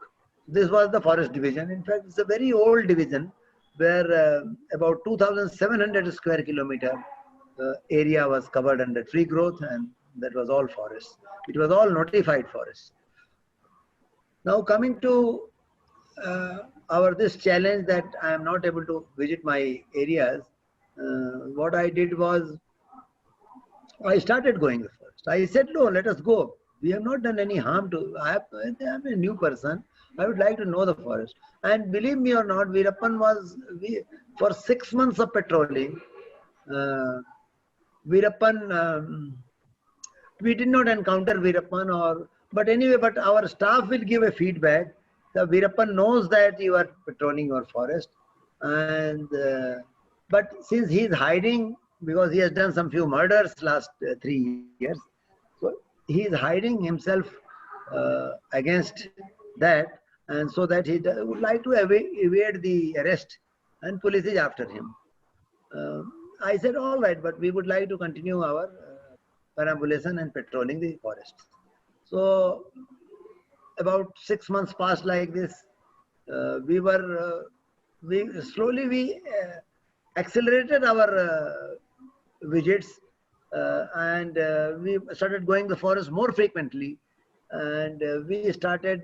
This was the forest division. In fact, it's a very old division where about 2,700 square kilometer area was covered under tree growth, and that was all forest. It was all notified forest. Now coming to this challenge that I am not able to visit my areas, what I did was I started going first. I said, no, let us go. We have not done any harm to, I am a new person. I would like to know the forest. And believe me or not, Veerappan was, for 6 months of patrolling, Veerappan, we did not encounter Veerappan but anyway, but our staff will give a feedback. The Veerappan knows that you are patrolling your forest. And, but since he is hiding, because he has done some few murders last 3 years, so he is hiding himself against that, and so that he would like to evade the arrest, and police is after him. I said, all right, but we would like to continue our perambulation and patrolling the forest. So about 6 months passed like this. We slowly accelerated our visits, and we started going the forest more frequently, and we started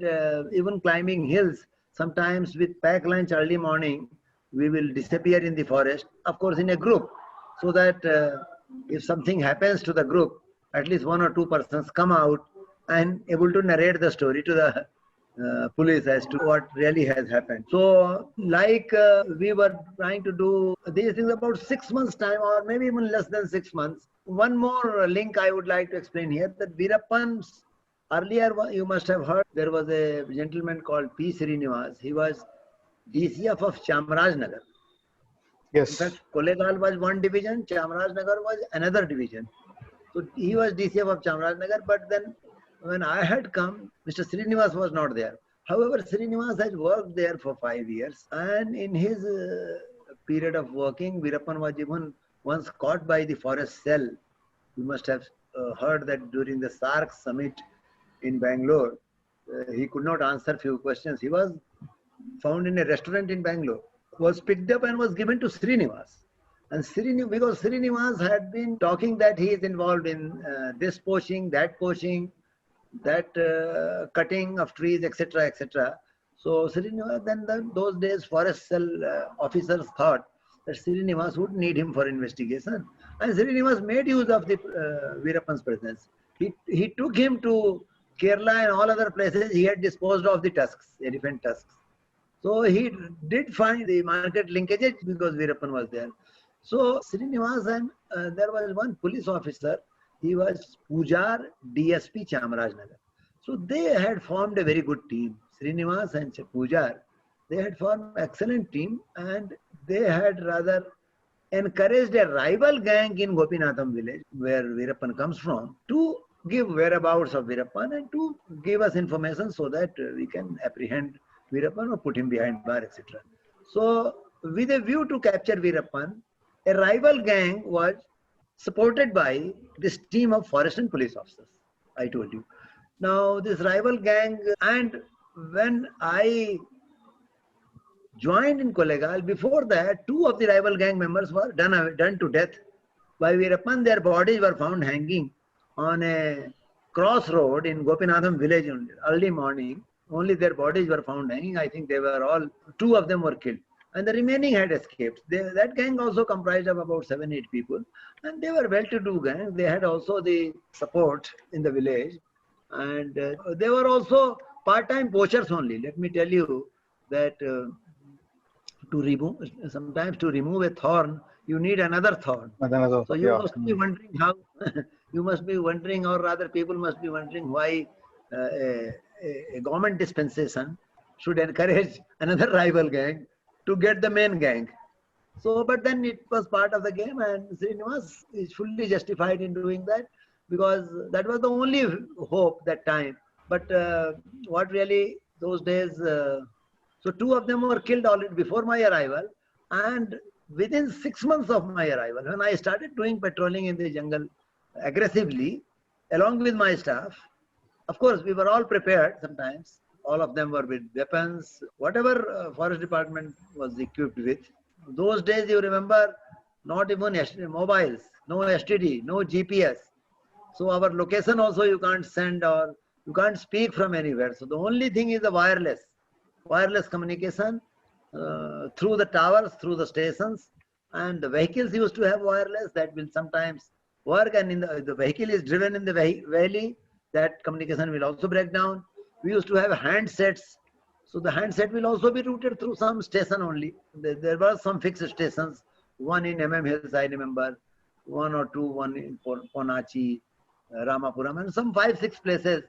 even climbing hills. Sometimes with pack lunch early morning, we will disappear in the forest, of course in a group, so that if something happens to the group, at least one or two persons come out and able to narrate the story to the police as to what really has happened. So, like we were trying to do these things about 6 months' time, or maybe even less than 6 months. One more link I would like to explain here, that Veerappan's earlier, you must have heard, there was a gentleman called P. Srinivas. He was DCF of Chamarajnagar. In Yes. fact, Kolegal was one division, Chamarajnagar was another division. So he was DCF of Chamarajnagar, but then when I had come, Mr. Srinivas was not there. However, Srinivas has worked there for 5 years, and in his period of working, Veerappan was even once caught by the forest cell. You must have heard that during the SARC summit in Bangalore, he could not answer few questions. He was found in a restaurant in Bangalore, was picked up and was given to Srinivas. And because Srinivas had been talking that he is involved in this poaching, that cutting of trees, etc., etc. So Srinivas, then those days forest cell officers thought that Srinivas would need him for investigation. And Srinivas made use of the Veerappan's presence. He took him to Kerala and all other places. He had disposed of the tusks, elephant tusks. So he did find the market linkages because Veerappan was there. So Srinivas and there was one police officer. He was Pujar DSP Chamarajnagar. So they had formed a very good team. Srinivas and Pujar, they had formed an excellent team, and they had rather encouraged a rival gang in Gopinatham village, where Veerappan comes from, to give whereabouts of Veerappan and to give us information so that we can apprehend Veerappan or put him behind bar, etc. So, with a view to capture Veerappan, a rival gang was supported by this team of forest and police officers, I told you. Now, this rival gang, and when I joined in Kolegal, before that, two of the rival gang members were done to death by Veerappan. Their bodies were found hanging on a crossroad in Gopinatham village early morning. Only their bodies were found hanging. I think they were all, two of them were killed. And the remaining had escaped. That gang also comprised of about 7-8 people. And they were well-to-do gang. They had also the support in the village. And they were also part-time poachers only. Let me tell you that sometimes to remove a thorn, you need another thorn. So you must be wondering how, you must be wondering, or rather people must be wondering why a government dispensation should encourage another rival gang to get the main gang. So, but then it was part of the game, and Srinivas is fully justified in doing that, because that was the only hope that time. But what really those days, so two of them were killed already before my arrival, and within 6 months of my arrival, when I started doing patrolling in the jungle aggressively, along with my staff, of course, we were all prepared sometimes. All of them were with weapons, whatever forest department was equipped with. Those days, you remember, not even mobiles, no STD, no GPS. So our location also you can't send, or you can't speak from anywhere. So the only thing is the wireless communication through the towers, through the stations, and the vehicles used to have wireless. That will sometimes work, and in the vehicle is driven in the valley, that communication will also break down. We used to have handsets. So the handset will also be routed through some station only. There were some fixed stations, one in MM Hills, I remember, one or two, one in Ponachi, Ramapuram, and some 5-6 places,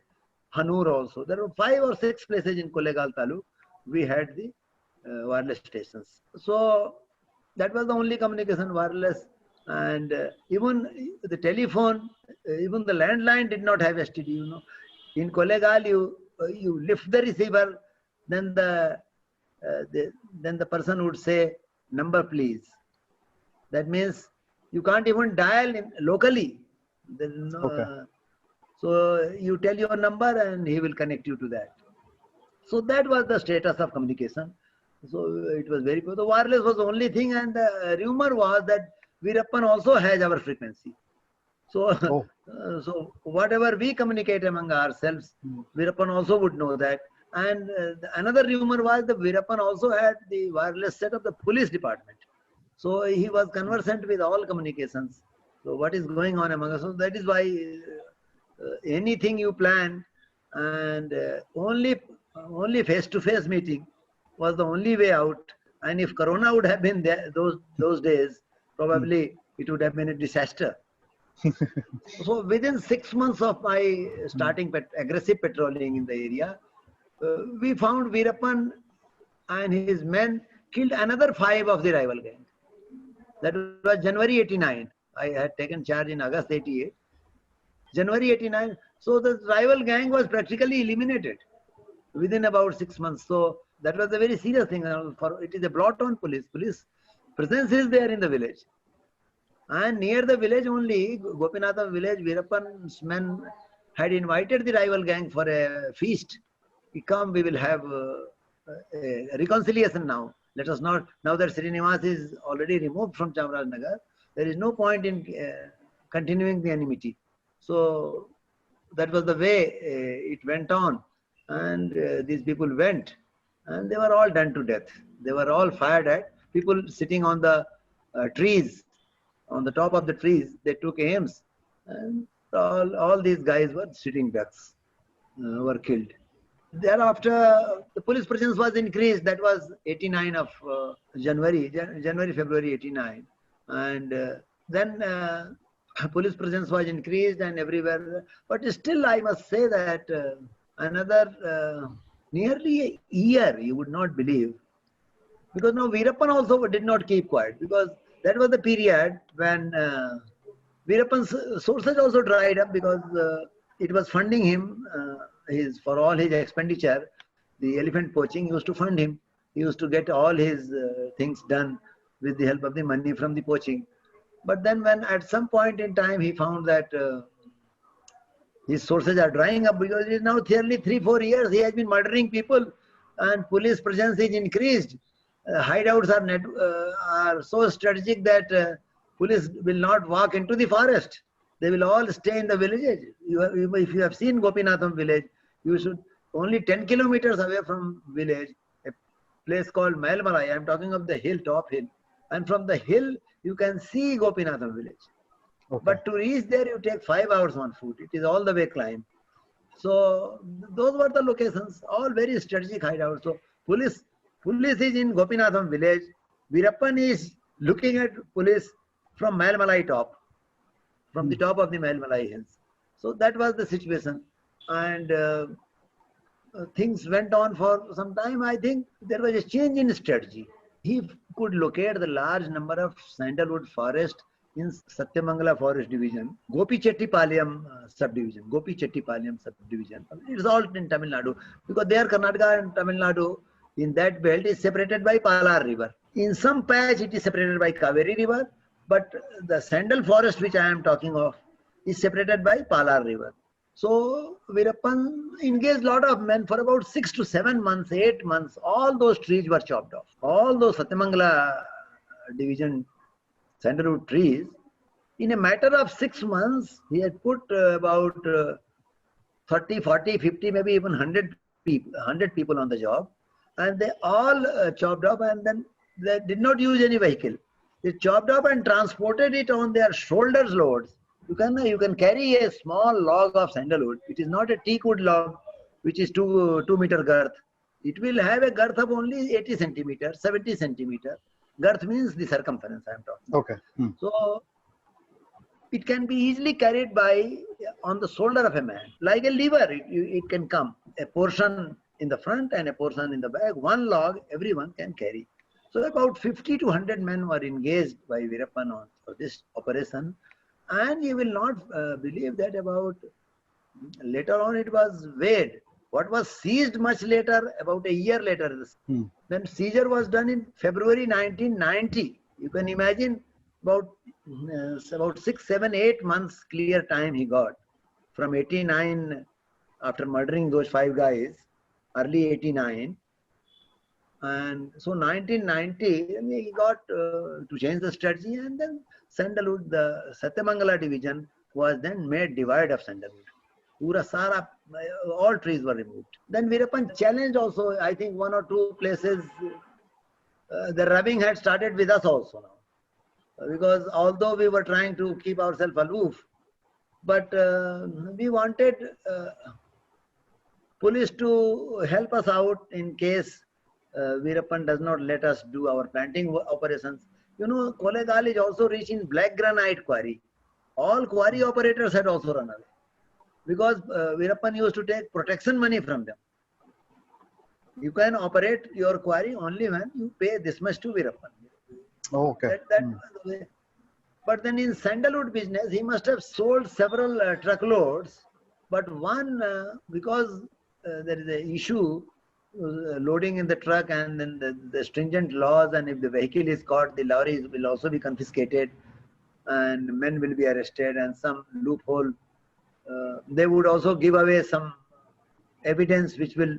Hanur also. There were 5 or 6 places in Kolegal Taluk. We had the wireless stations. So that was the only communication, wireless. And even the telephone, even the landline did not have STD, you know. In Kolegal, you lift the receiver, then the person would say, number please. That means you can't even dial in locally. No, So you tell your number and he will connect you to that. So that was the status of communication. So it was very good. The wireless was the only thing, and the rumor was that Veerappan also has our frequency. So, Oh. so whatever we communicate among ourselves, Veerappan also would know that. And another rumor was that Veerappan also had the wireless set of the police department. So he was conversant with all communications. So what is going on among us? So that is why anything you plan, and only face-to-face meeting was the only way out. And if Corona would have been there those days, probably it would have been a disaster. So within 6 months of my starting aggressive patrolling in the area, we found Veerappan and his men killed another 5 of the rival gang. That was January 89. I had taken charge in August 88. January 89. So the rival gang was practically eliminated within about 6 months. So that was a very serious thing. It is a blot on police. Police presence is there in the village. And near the village only, Gopinatham village, Veerappan's men had invited the rival gang for a feast. Come, we will have a reconciliation now. Let us not, now that Srinivas is already removed from Chamarajnagar, there is no point in continuing the enmity. So that was the way it went on. And these people went, and they were all done to death. They were all fired at. People sitting on the trees, on the top of the trees, they took aims, and all these guys were sitting ducks, were killed. Thereafter, the police presence was increased. That was 89 of January, February 89. And then police presence was increased and everywhere. But still, I must say that another nearly a year, you would not believe. Because now Veerappan also did not keep quiet, because that was the period when Veerappan's sources also dried up, because it was funding him for all his expenditure. The elephant poaching used to fund him. He used to get all his things done with the help of the money from the poaching. But then when at some point in time he found that his sources are drying up, because it is now nearly 3-4 years he has been murdering people, and police presence is increased. Hideouts are so strategic that police will not walk into the forest. They will all stay in the villages. If you have seen Gopinatham village, you should only 10 kilometers away from village, a place called Mailmalai. I am talking of the hill, top hill. And from the hill, you can see Gopinatham village. Okay. But to reach there, you take 5 hours on foot. It is all the way climb. So those were the locations, all very strategic hideouts. So police is in Gopinatham village. Veerappan is looking at police from Mailmalai top, from the top of the Mailmalai hills. So that was the situation. And things went on for some time. I think there was a change in strategy. He could locate the large number of sandalwood forest in Satyamangala Forest Division, Gopi-Chettipalayam subdivision, It is all in Tamil Nadu, because there Karnataka and Tamil Nadu in that belt is separated by Palar River. In some patch it is separated by Kaveri River, but the sandal forest which I am talking of is separated by Palar River. So Veerappan engaged a lot of men for about 6 to 7 months, 8 months. All those trees were chopped off. All those Satyamangala division sandalwood trees. In a matter of 6 months, he had put about 30, 40, 50, maybe even 100 people on the job. And they all chopped up, and then they did not use any vehicle. They chopped up and transported it on their shoulders loads. You can carry a small log of sandalwood. It is not a teak wood log, which is 2 meter girth. It will have a girth of only 80 centimeters, 70 centimeters. Girth means the circumference I am talking. Okay. So it can be easily carried on the shoulder of a man. Like a lever, it can come. A portion in the front and a portion in the back. One log, everyone can carry. So about 50 to 100 men were engaged by Veerappan for this operation. And you will not believe that later on it was weighed. What was seized much later, about a year later, then seizure was done in February 1990. You can imagine about 6, 7, 8 months clear time he got. from 89, after murdering those 5 guys, early 89. And so 1990, he got to change the strategy, and then Sandalwood, the Satyamangala division was then made divide of Sandalwood. Pura Sara, all trees were removed. Then Veerappan challenged also, I think 1 or 2 places. The rubbing had started with us also now. Because although we were trying to keep ourselves aloof, but we wanted police to help us out in case Veerappan does not let us do our planting operations. You know, Kolegal is also rich in black granite quarry. All quarry operators had also run away because Veerappan used to take protection money from them. You can operate your quarry only when you pay this much to Veerappan. Oh, okay. That was the way. But then in Sandalwood business, he must have sold several truckloads. But one, because there is an issue, loading in the truck, and then the stringent laws, and if the vehicle is caught, the lorries will also be confiscated and men will be arrested, and some loophole. They would also give away some evidence which will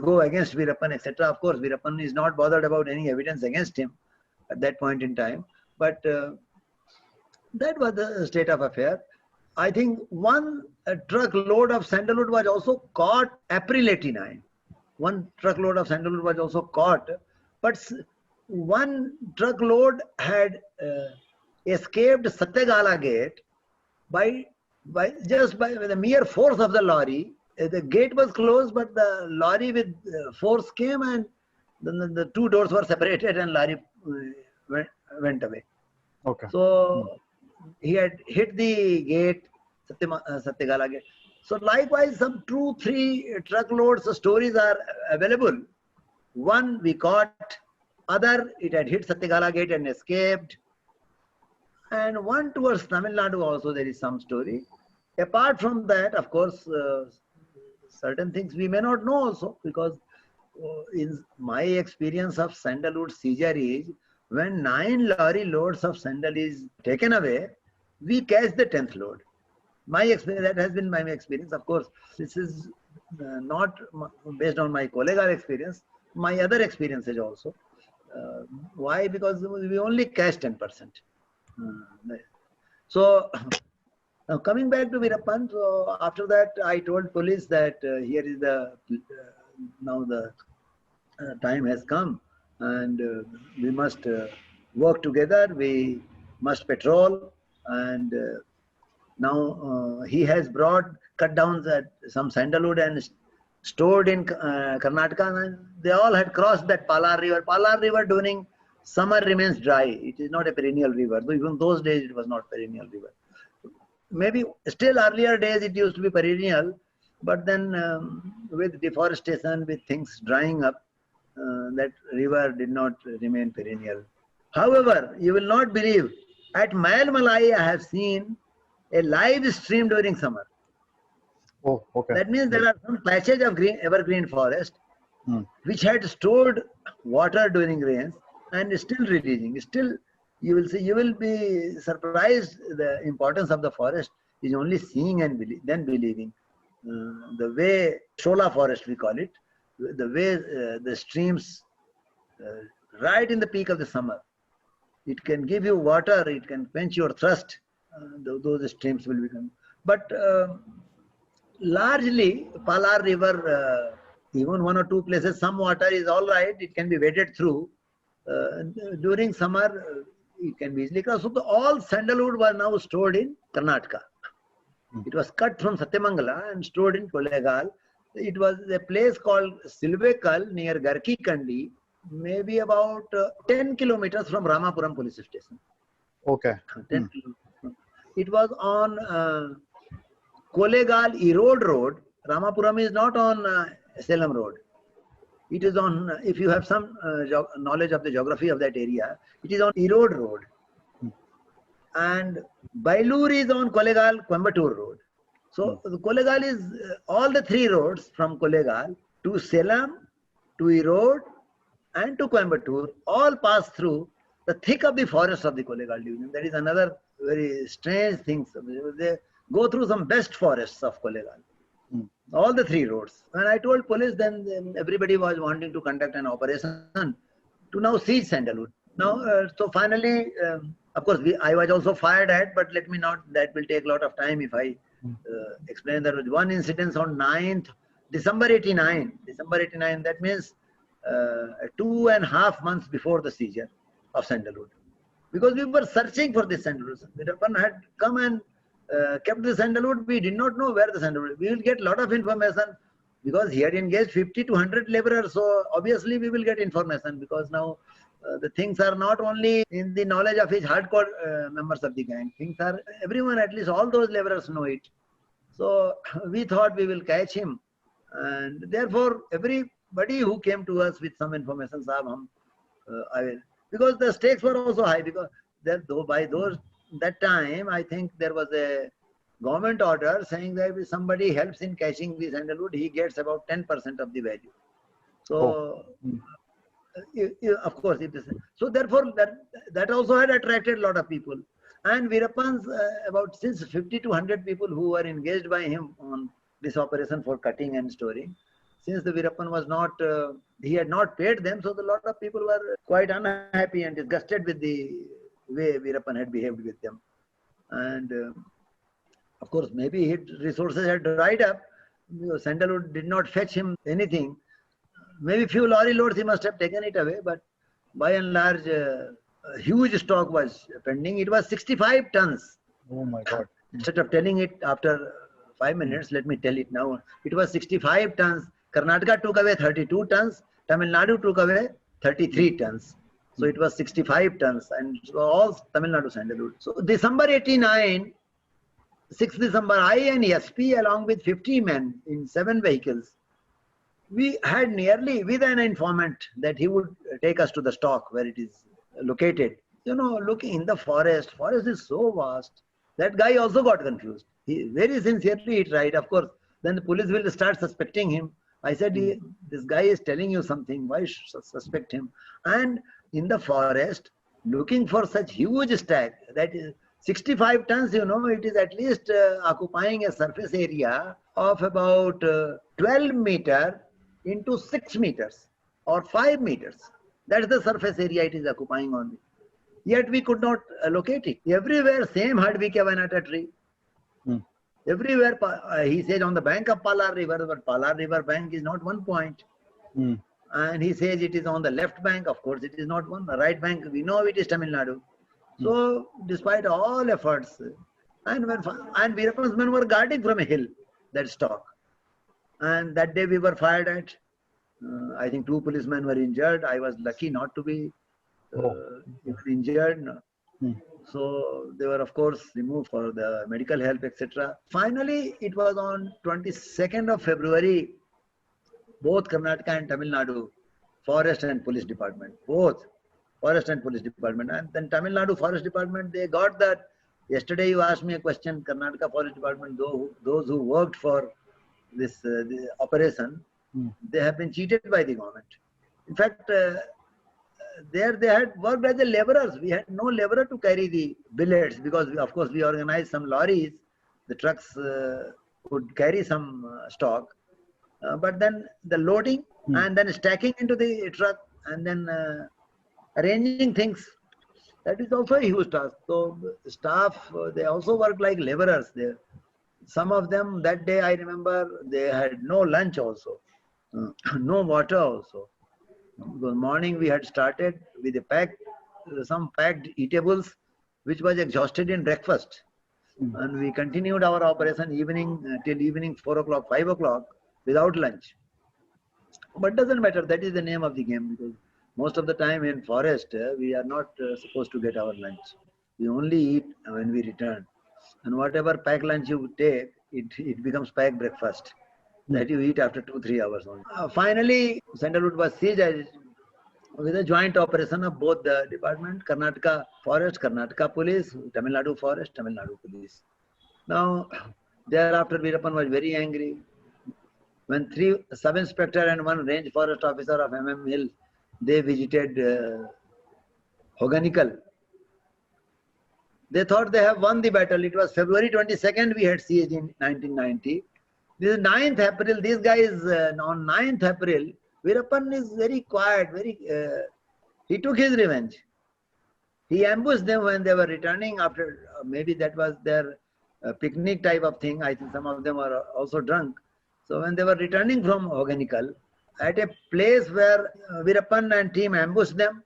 go against Veerappan, etc. Of course, Veerappan is not bothered about any evidence against him at that point in time. But that was the state of affair. I think one truckload of sandalwood was also caught April 89. One truckload of sandalwood was also caught, but one truckload had escaped Satyagala gate by the mere force of the lorry. The gate was closed, but the lorry with force came, and then the 2 doors were separated, and lorry went away. Okay. So he had hit the gate, Satyagala gate. So likewise, some 2-3 truckloads of stories are available. One we caught, other it had hit Satyagala gate and escaped. And one towards Tamil Nadu also there is some story. Apart from that, of course, certain things we may not know also, because in my experience of sandalwood seizure is, when 9 lorry loads of sandal is taken away, we catch the 10th load. My experience, that has been my experience. Of course, this is not based on my Kolegal experience, my other experiences also. Why? Because we only catch 10%. So, now coming back to Veerappan, so after that I told police that here is the, now the time has come, and we must work together, we must patrol, and now he has cut down some sandalwood and stored in Karnataka, and they all had crossed that Palar river. Palar river during summer remains dry. It is not a perennial river. So even those days it was not perennial river. Maybe still earlier days it used to be perennial, but then with deforestation, with things drying up, that river did not remain perennial. However, you will not believe, at Mayal Malai I have seen a live stream during summer. Oh, okay. That means there are some patches of evergreen forest which had stored water during rains and is still releasing. Still, you will see, you will be surprised. The importance of the forest is only seeing and then believing. The way Shola forest we call it, the way the streams right in the peak of the summer, it can give you water, it can quench your thirst. Those streams will become. But largely, Palar river, even 1 or 2 places, some water is all right, it can be waded through. During summer, it can be easily crossed. So all sandalwood was now stored in Karnataka. It was cut from Satyamangala and stored in Kolegal. It was a place called Silvekal near Garki Kandi, maybe about 10 kilometers from Ramapuram police station. Okay. 10 kilometers. It was on Kolegal Erode Road. Ramapuram is not on Salem Road. It is on, if you have some knowledge of the geography of that area, it is on Erode Road. And Bailur is on Kolegal Coimbatore Road. So the Kolegal is all the 3 roads from Kolegal to Salem, to Erode, and to Coimbatore, all pass through the thick of the forest of the Kolegal division. That is another very strange thing. go through some best forests of Kolegal. Hmm. All the 3 roads. When I told police, then everybody was wanting to conduct an operation to now siege Sandalwood. Now, so finally, of course, I was also fired at, but let me not, that will take a lot of time if I explain. There was one incident on 9th December 89. December 89, that means 2.5 months before the seizure of Sandalwood. Because we were searching for this Sandalwood. Veerappan had come and kept the Sandalwood. We did not know where the Sandalwood. We will get a lot of information because he had engaged 50 to 100 laborers. So obviously we will get information because now the things are not only in the knowledge of his hardcore members of the gang. Things are, everyone, at least all those laborers know it. So we thought we will catch him. And therefore, everybody who came to us with some information, because the stakes were also high, because that time, I think there was a government order saying that if somebody helps in catching the Sandalwood, he gets about 10% of the value. So, of course, it is. So therefore, that also had attracted a lot of people. And Veerappan's since 50 to 100 people who were engaged by him on this operation for cutting and storing. Since the Veerappan was not, he had not paid them, so a lot of people were quite unhappy and disgusted with the way Veerappan had behaved with them. And of course, maybe his resources had dried up. Sandalwood did not fetch him anything. Maybe few lorry loads he must have taken it away, but by and large, a huge stock was pending. It was 65 tons. Oh my God. Instead of telling it after 5 minutes, let me tell it now. It was 65 tons. Karnataka took away 32 tons. Tamil Nadu took away 33 tons. So it was 65 tons, and all Tamil Nadu Sandalwood. So December 89, 6th December, I and SP along with 50 men in 7 vehicles, we had nearly, with an informant, that he would take us to the stock where it is located. You know, looking in the forest is so vast. That guy also got confused. He very sincerely he tried. Of course, then the police will start suspecting him. I said, this guy is telling you something. Why suspect him? And in the forest, looking for such huge stack, that is 65 tons, you know, it is at least occupying a surface area of about 12 meters into 6 meters or 5 meters. That is the surface area it is occupying only. Yet we could not locate it. Everywhere, same Hardwicke Vanata tree. Everywhere, he says on the bank of Palar River, but Palar River bank is not one point. And he says it is on the left bank. Of course, it is not one. The right bank, we know it is Tamil Nadu. So, despite all efforts, and Veerappan's men were guarding from a hill that stock. And that day we were fired at. I think 2 policemen were injured. I was lucky not to be injured. So they were, of course, removed for the medical help, etc. Finally, it was on 22nd of February, both Karnataka and Tamil Nadu, Forest and Police Department, both Forest and Police Department. And then Tamil Nadu Forest Department, they got that. Yesterday you asked me a question, Karnataka Forest Department, those who worked for this operation, they have been cheated by the government. In fact, there they had worked as a laborers. We had no laborer to carry the billets because, of course, we organized some lorries. The trucks could carry some stock. But then the loading and then stacking into the truck and then arranging things, that is also a huge task. So staff, they also work like laborers there. Some of them, that day I remember, they had no lunch also, no water also. The morning we had started with some packed eatables, which was exhausted in breakfast. And we continued our operation till evening 4 o'clock, 5 o'clock without lunch. But doesn't matter, that is the name of the game, because most of the time in forest, we are not supposed to get our lunch. We only eat when we return. And whatever packed lunch you take, it becomes packed breakfast that you eat after 2-3 hours only. Finally, Sandalwood was seized with a joint operation of both the department, Karnataka Forest, Karnataka Police, Tamil Nadu Forest, Tamil Nadu Police. Now, thereafter Veerappan was very angry. When 3 sub-inspector and 1 range forest officer of MM Hill, they visited Hoganikal. They thought they have won the battle. It was February 22nd we had siege in 1990. This is 9th April. These guys, on 9th April, Veerappan is very quiet. He took his revenge. He ambushed them when they were returning after, maybe that was their picnic type of thing. I think some of them were also drunk. So when they were returning from Hoganikal, at a place where Veerappan and team ambushed them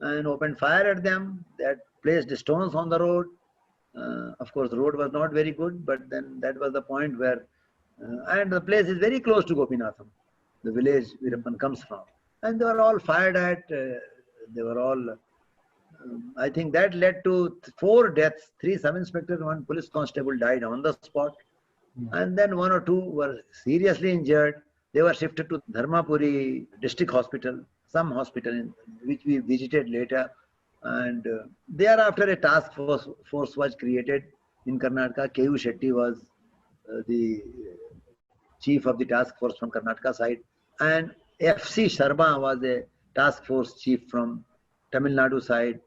and opened fire at them, that placed stones on the road. Of course, the road was not very good, but then that was the point where, and the place is very close to Gopinatham, the village Veerappan comes from. And they were all fired at, they were all, I think that led to 4 deaths, 3 sub-inspectors, 1 police constable died on the spot. And then 1 or 2 were seriously injured. They were shifted to Dharmapuri district hospital, some hospital in which we visited later. And thereafter a task force was created in Karnataka. K.U. Shetty was the chief of the task force from Karnataka side. And F.C. Sharma was a task force chief from Tamil Nadu side.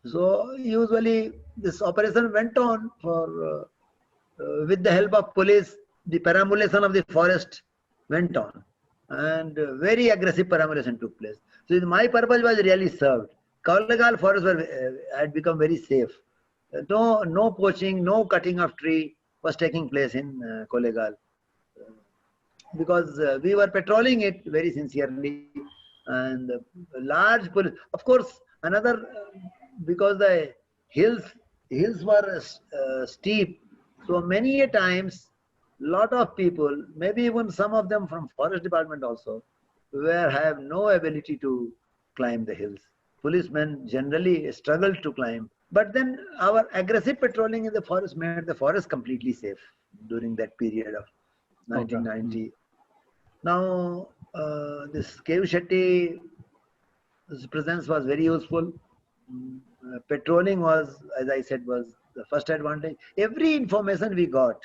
So usually this operation went on for with the help of police. The perambulation of the forest went on, and very aggressive perambulation took place. So my purpose was really served. Kolegal forest had become very safe. No poaching, no cutting of tree was taking place in Kolegal, because we were patrolling it very sincerely, and large police. Of course, another, because the hills were steep, so many a times lot of people, maybe even some of them from forest department also, have no ability to climb the hills. Policemen generally struggle to climb, but then our aggressive patrolling in the forest made the forest completely safe during that period of 1990. Okay. Now this K.U. Shetty's presence was very useful. Patrolling was, as I said, was the first advantage. Every information we got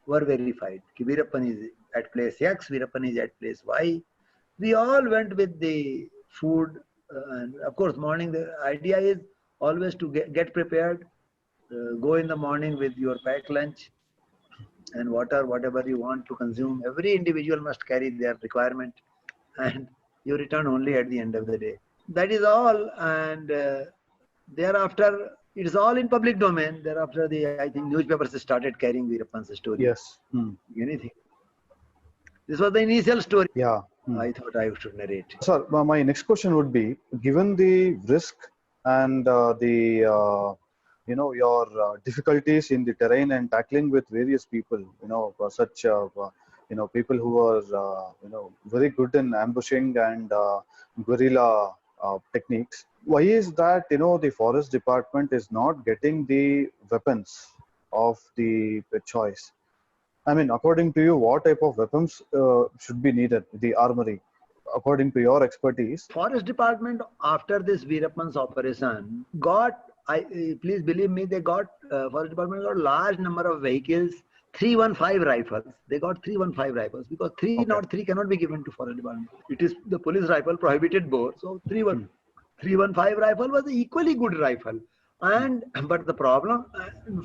were verified. Veerappan is at place X, Veerappan is at place Y. We all went with the food, and of course morning, the idea is always to get prepared. Go in the morning with your packed lunch and water, whatever you want to consume. Every individual must carry their requirement, and you return only at the end of the day. That is all, and thereafter it is all in public domain. Thereafter, I think newspapers started carrying Veerappan's story. Yes. Anything. This was the initial story. Yeah. I thought I should narrate. Sir, my next question would be: given the risk and your difficulties in the terrain and tackling with various people, such people who are very good in ambushing and guerrilla techniques. Why is that the forest department is not getting the weapons of the choice? I mean, according to you, what type of weapons should be needed? The armory, according to your expertise. Forest department, after this Veerappan's operation, please believe me, they got, forest department got a large number of vehicles, 315 rifles. They got 315 rifles because 303 cannot be given to forest department. It is the police rifle, prohibited bore. So 315 rifle was an equally good rifle. But the problem,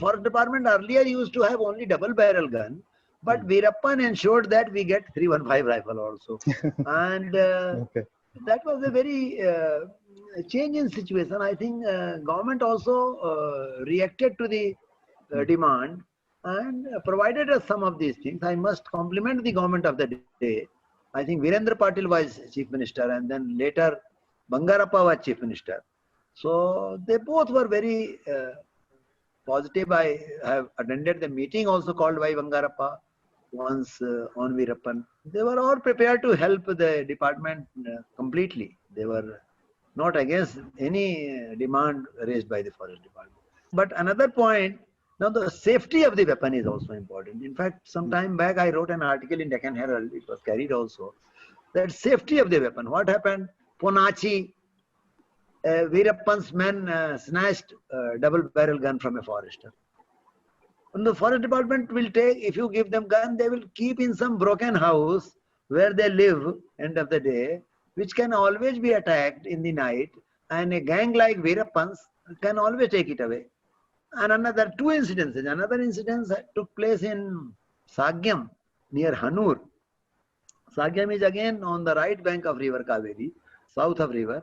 forest department earlier used to have only double barrel gun, but Veerappan ensured that we get 315 rifle also. And that was a very change in situation. I think government also reacted to the demand and provided us some of these things. I must compliment the government of the day. I think Virendra Patil was chief minister, and then later Bangarappa was chief minister. So they both were very positive. I have attended the meeting also called by Bangarappa once on Veerappan. They were all prepared to help the department completely. They were not against any demand raised by the forest department. But another point, now the safety of the weapon is also important. In fact, some time back I wrote an article in Deccan Herald, it was carried also, that safety of the weapon. What happened? Ponachi, Veerappan's men snatched a double barrel gun from a forester. And the forest department will take, if you give them gun, they will keep in some broken house where they live end of the day, which can always be attacked in the night, and a gang like Veerappan's can always take it away. And another two incidences. Another incident took place in Sagyam near Hanur. Sagyam is again on the right bank of river Kaveri, south of river.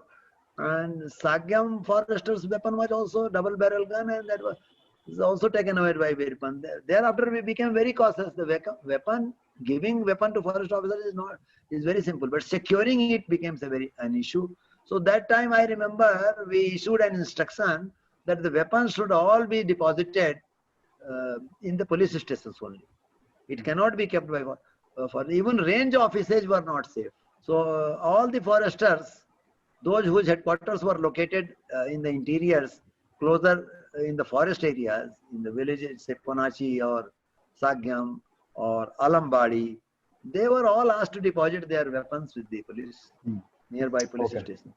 And Sagyam forester's weapon was also double barrel gun, and that was also taken away by Veerpan. Thereafter we became very cautious. The weapon, giving weapon to forest officers is very simple, but securing it becomes an issue. So that time I remember we issued an instruction that the weapons should all be deposited in the police stations only. It cannot be kept by for even range offices were not safe. So all the foresters, those whose headquarters were located in the interiors, closer in the forest areas, in the villages, say Ponachi or Sagyam or Alambadi, they were all asked to deposit their weapons with the police, nearby police station.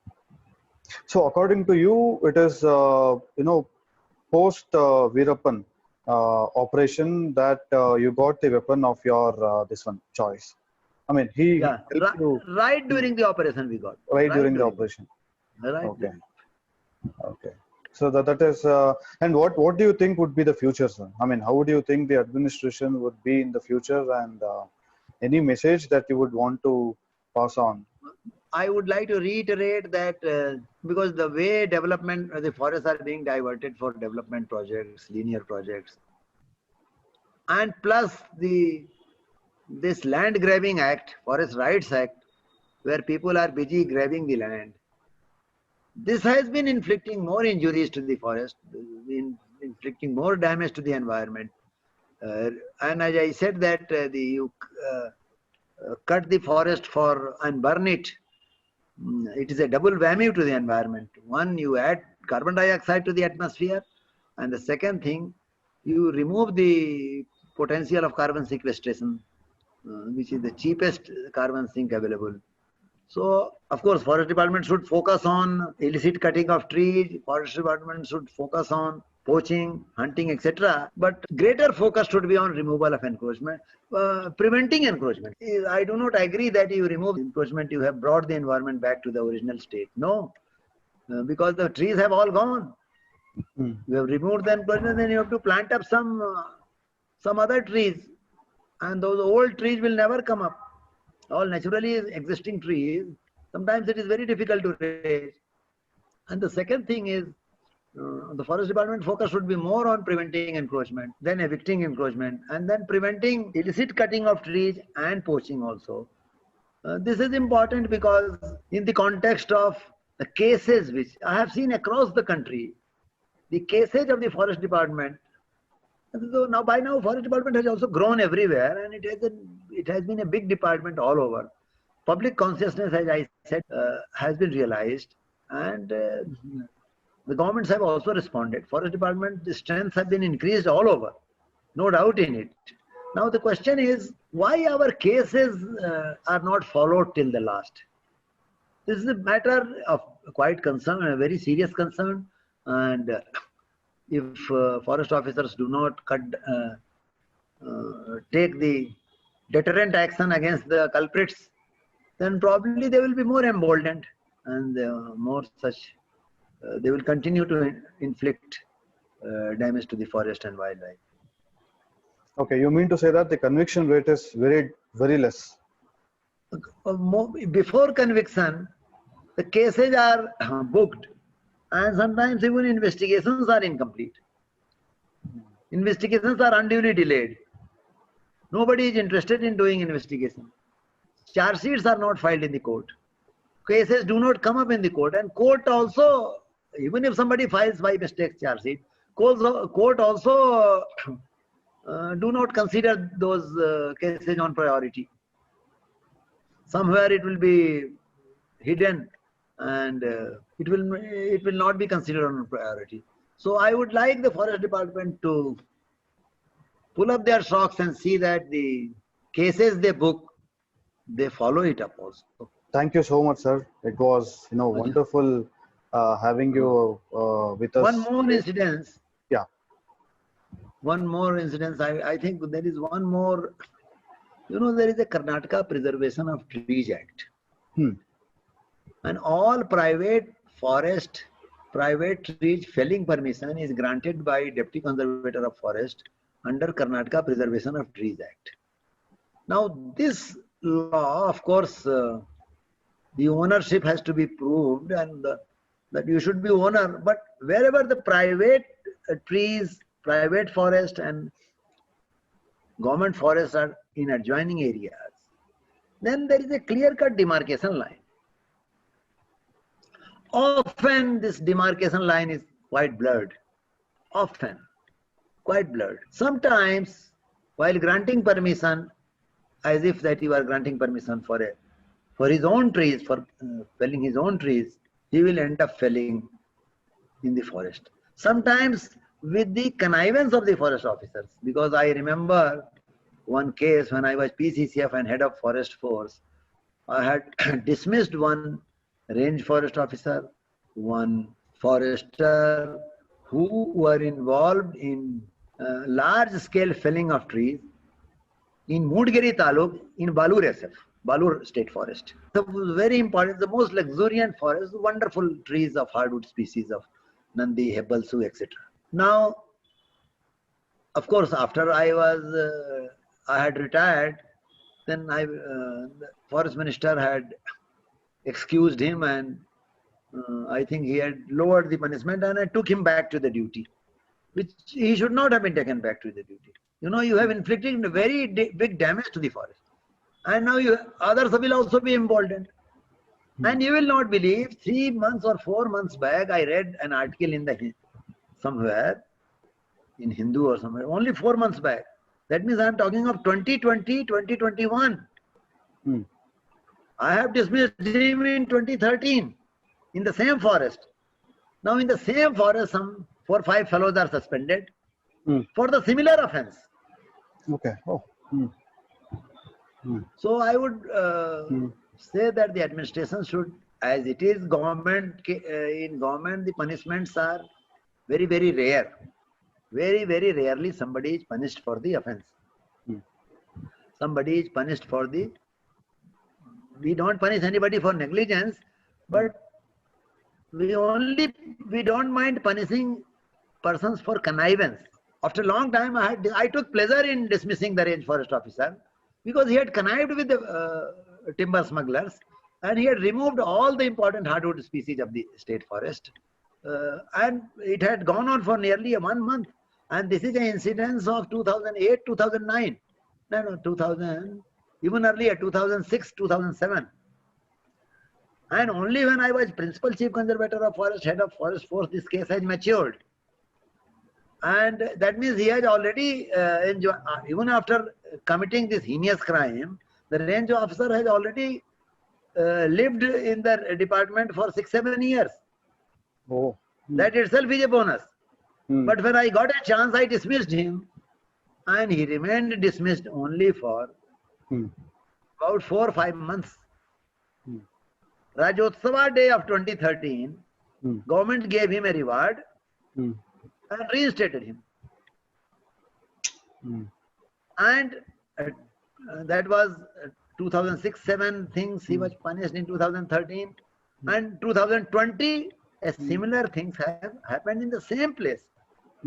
So according to you, it is, post Veerappan operation that you got the weapon of your this one choice. I mean, he helped you right during the operation we got. Right during the operation. Right. Okay. Okay. So that is, and what do you think would be the future, sir? I mean, how do you think the administration would be in the future, and any message that you would want to pass on? I would like to reiterate that because the way the forests are being diverted for development projects, linear projects, and plus this land grabbing act, Forest Rights Act, where people are busy grabbing the land, this has been inflicting more injuries to the forest, inflicting more damage to the environment. And as I said that you cut the forest and burn it, it is a double whammy to the environment. One, you add carbon dioxide to the atmosphere, and the second thing, you remove the potential of carbon sequestration, which is the cheapest carbon sink available. So, of course, Forest Department should focus on illicit cutting of trees, Forest Department should focus on poaching, hunting, etc. But greater focus should be on removal of encroachment, preventing encroachment. I do not agree that you remove encroachment, you have brought the environment back to the original state. No, because the trees have all gone. You have removed the encroachment, then you have to plant up some other trees, and those old trees will never come up. All naturally existing trees, sometimes it is very difficult to raise. And the second thing is, the Forest Department focus should be more on preventing encroachment, then evicting encroachment, and then preventing illicit cutting of trees and poaching also. This is important because in the context of the cases which I have seen across the country, the cases of the Forest Department, so now by now Forest Department has also grown everywhere, and it has been a big department all over. Public consciousness, as I said, has been realized, and the governments have also responded. Forest Department, the strengths have been increased all over, no doubt in it. Now the question is, why our cases are not followed till the last? This is a matter of quite concern, a very serious concern, and if forest officers do not take the deterrent action against the culprits, then probably they will be more emboldened, and more such. They will continue to inflict damage to the forest and wildlife. Okay, you mean to say that the conviction rate is very, very less? Before conviction, the cases are booked, and sometimes even investigations are incomplete. Investigations are unduly delayed. Nobody is interested in doing investigation. Charge sheets are not filed in the court. Cases do not come up in the court, and court also, even if somebody files by mistake charge sheet, court also do not consider those cases on priority. Somewhere it will be hidden, and it will not be considered on priority. So I would like the Forest Department to pull up their socks and see that the cases they book, they follow it up also. Thank you so much, sir. It was, wonderful having you with us. One more incident. Yeah. One more incident. I think there is one more. There is a Karnataka Preservation of Trees Act. And all private forest private trees felling permission is granted by Deputy Conservator of Forest under Karnataka Preservation of Trees Act. Now, this law, of course, the ownership has to be proved, and that you should be owner. But wherever the private trees, private forest, and government forests are in adjoining areas, then there is a clear-cut demarcation line. Often this demarcation line is quite blurred. Often, quite blurred. Sometimes, while granting permission, as if that you are granting permission for his own trees, for felling his own trees, he will end up felling in the forest. Sometimes with the connivance of the forest officers, because I remember one case when I was PCCF and head of forest force, I had dismissed one range forest officer, one forester who were involved in large scale felling of trees in Mudgiri Taluk in Balur SF, Balur State Forest. So it was very important, the most luxuriant forest, wonderful trees of hardwood species of Nandi, Hebalsu, etc. Now, of course, after I had retired, then the forest minister had excused him, and I think he had lowered the punishment, and I took him back to the duty, which he should not have been taken back to the duty. You know, you have inflicted very big damage to the forest, and now others will also be emboldened. And you will not believe, 3 months or 4 months back, I read an article in somewhere in Hindu or somewhere, only 4 months back. That means I am talking of 2020, 2021. I have dismissed him in 2013 in the same forest. Now in the same forest, some 4 or 5 fellows are suspended for the similar offense. Okay. Oh. So I would say that the administration should, as it is government, in government the punishments are very, very rare. Very, very rarely somebody is punished for the offense. Somebody is punished for we don't punish anybody for negligence, but we don't mind punishing persons for connivance. After a long time, I took pleasure in dismissing the range forest officer because he had connived with the timber smugglers, and he had removed all the important hardwood species of the state forest. And it had gone on for nearly 1 month. And this is an incidence of 2008, 2009. No, 2000, even earlier, 2006, 2007. And only when I was Principal Chief Conservator of Forest, Head of Forest Force, this case has matured. And that means he has already, even after committing this heinous crime, the range officer has already lived in the department for 6-7 years. Oh. That itself is a bonus. But when I got a chance, I dismissed him, and he remained dismissed only for about 4 or 5 months. Rajotsava Day of 2013, government gave him a reward and reinstated him. And that was 2006-07 things. He was punished in 2013, and 2020 a similar things have happened in the same place,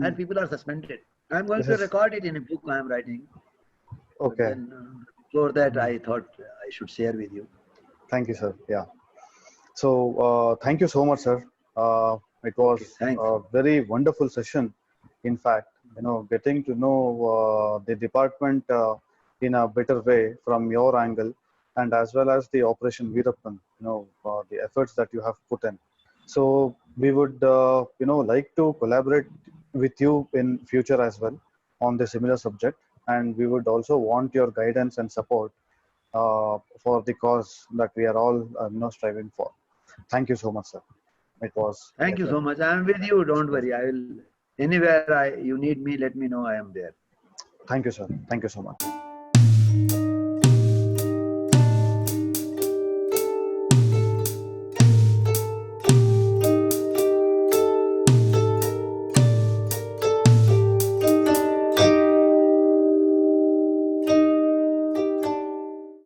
and people are suspended. I am going to record it in a book I am writing. Okay. For that, I thought I should share with you. Thank you, sir. Yeah. So thank you so much, sir. It was a very wonderful session. In fact, getting to know the department in a better way from your angle, and as well as the Operation Veerappan, the efforts that you have put in. So we would, like to collaborate with you in future as well on the similar subject, and we would also want your guidance and support for the cause that we are all, striving for. Thank you so much, sir. It was. Thank you so much. I am with you. Don't worry. I will. Anywhere you need me, let me know. I am there. Thank you, sir. Thank you so much.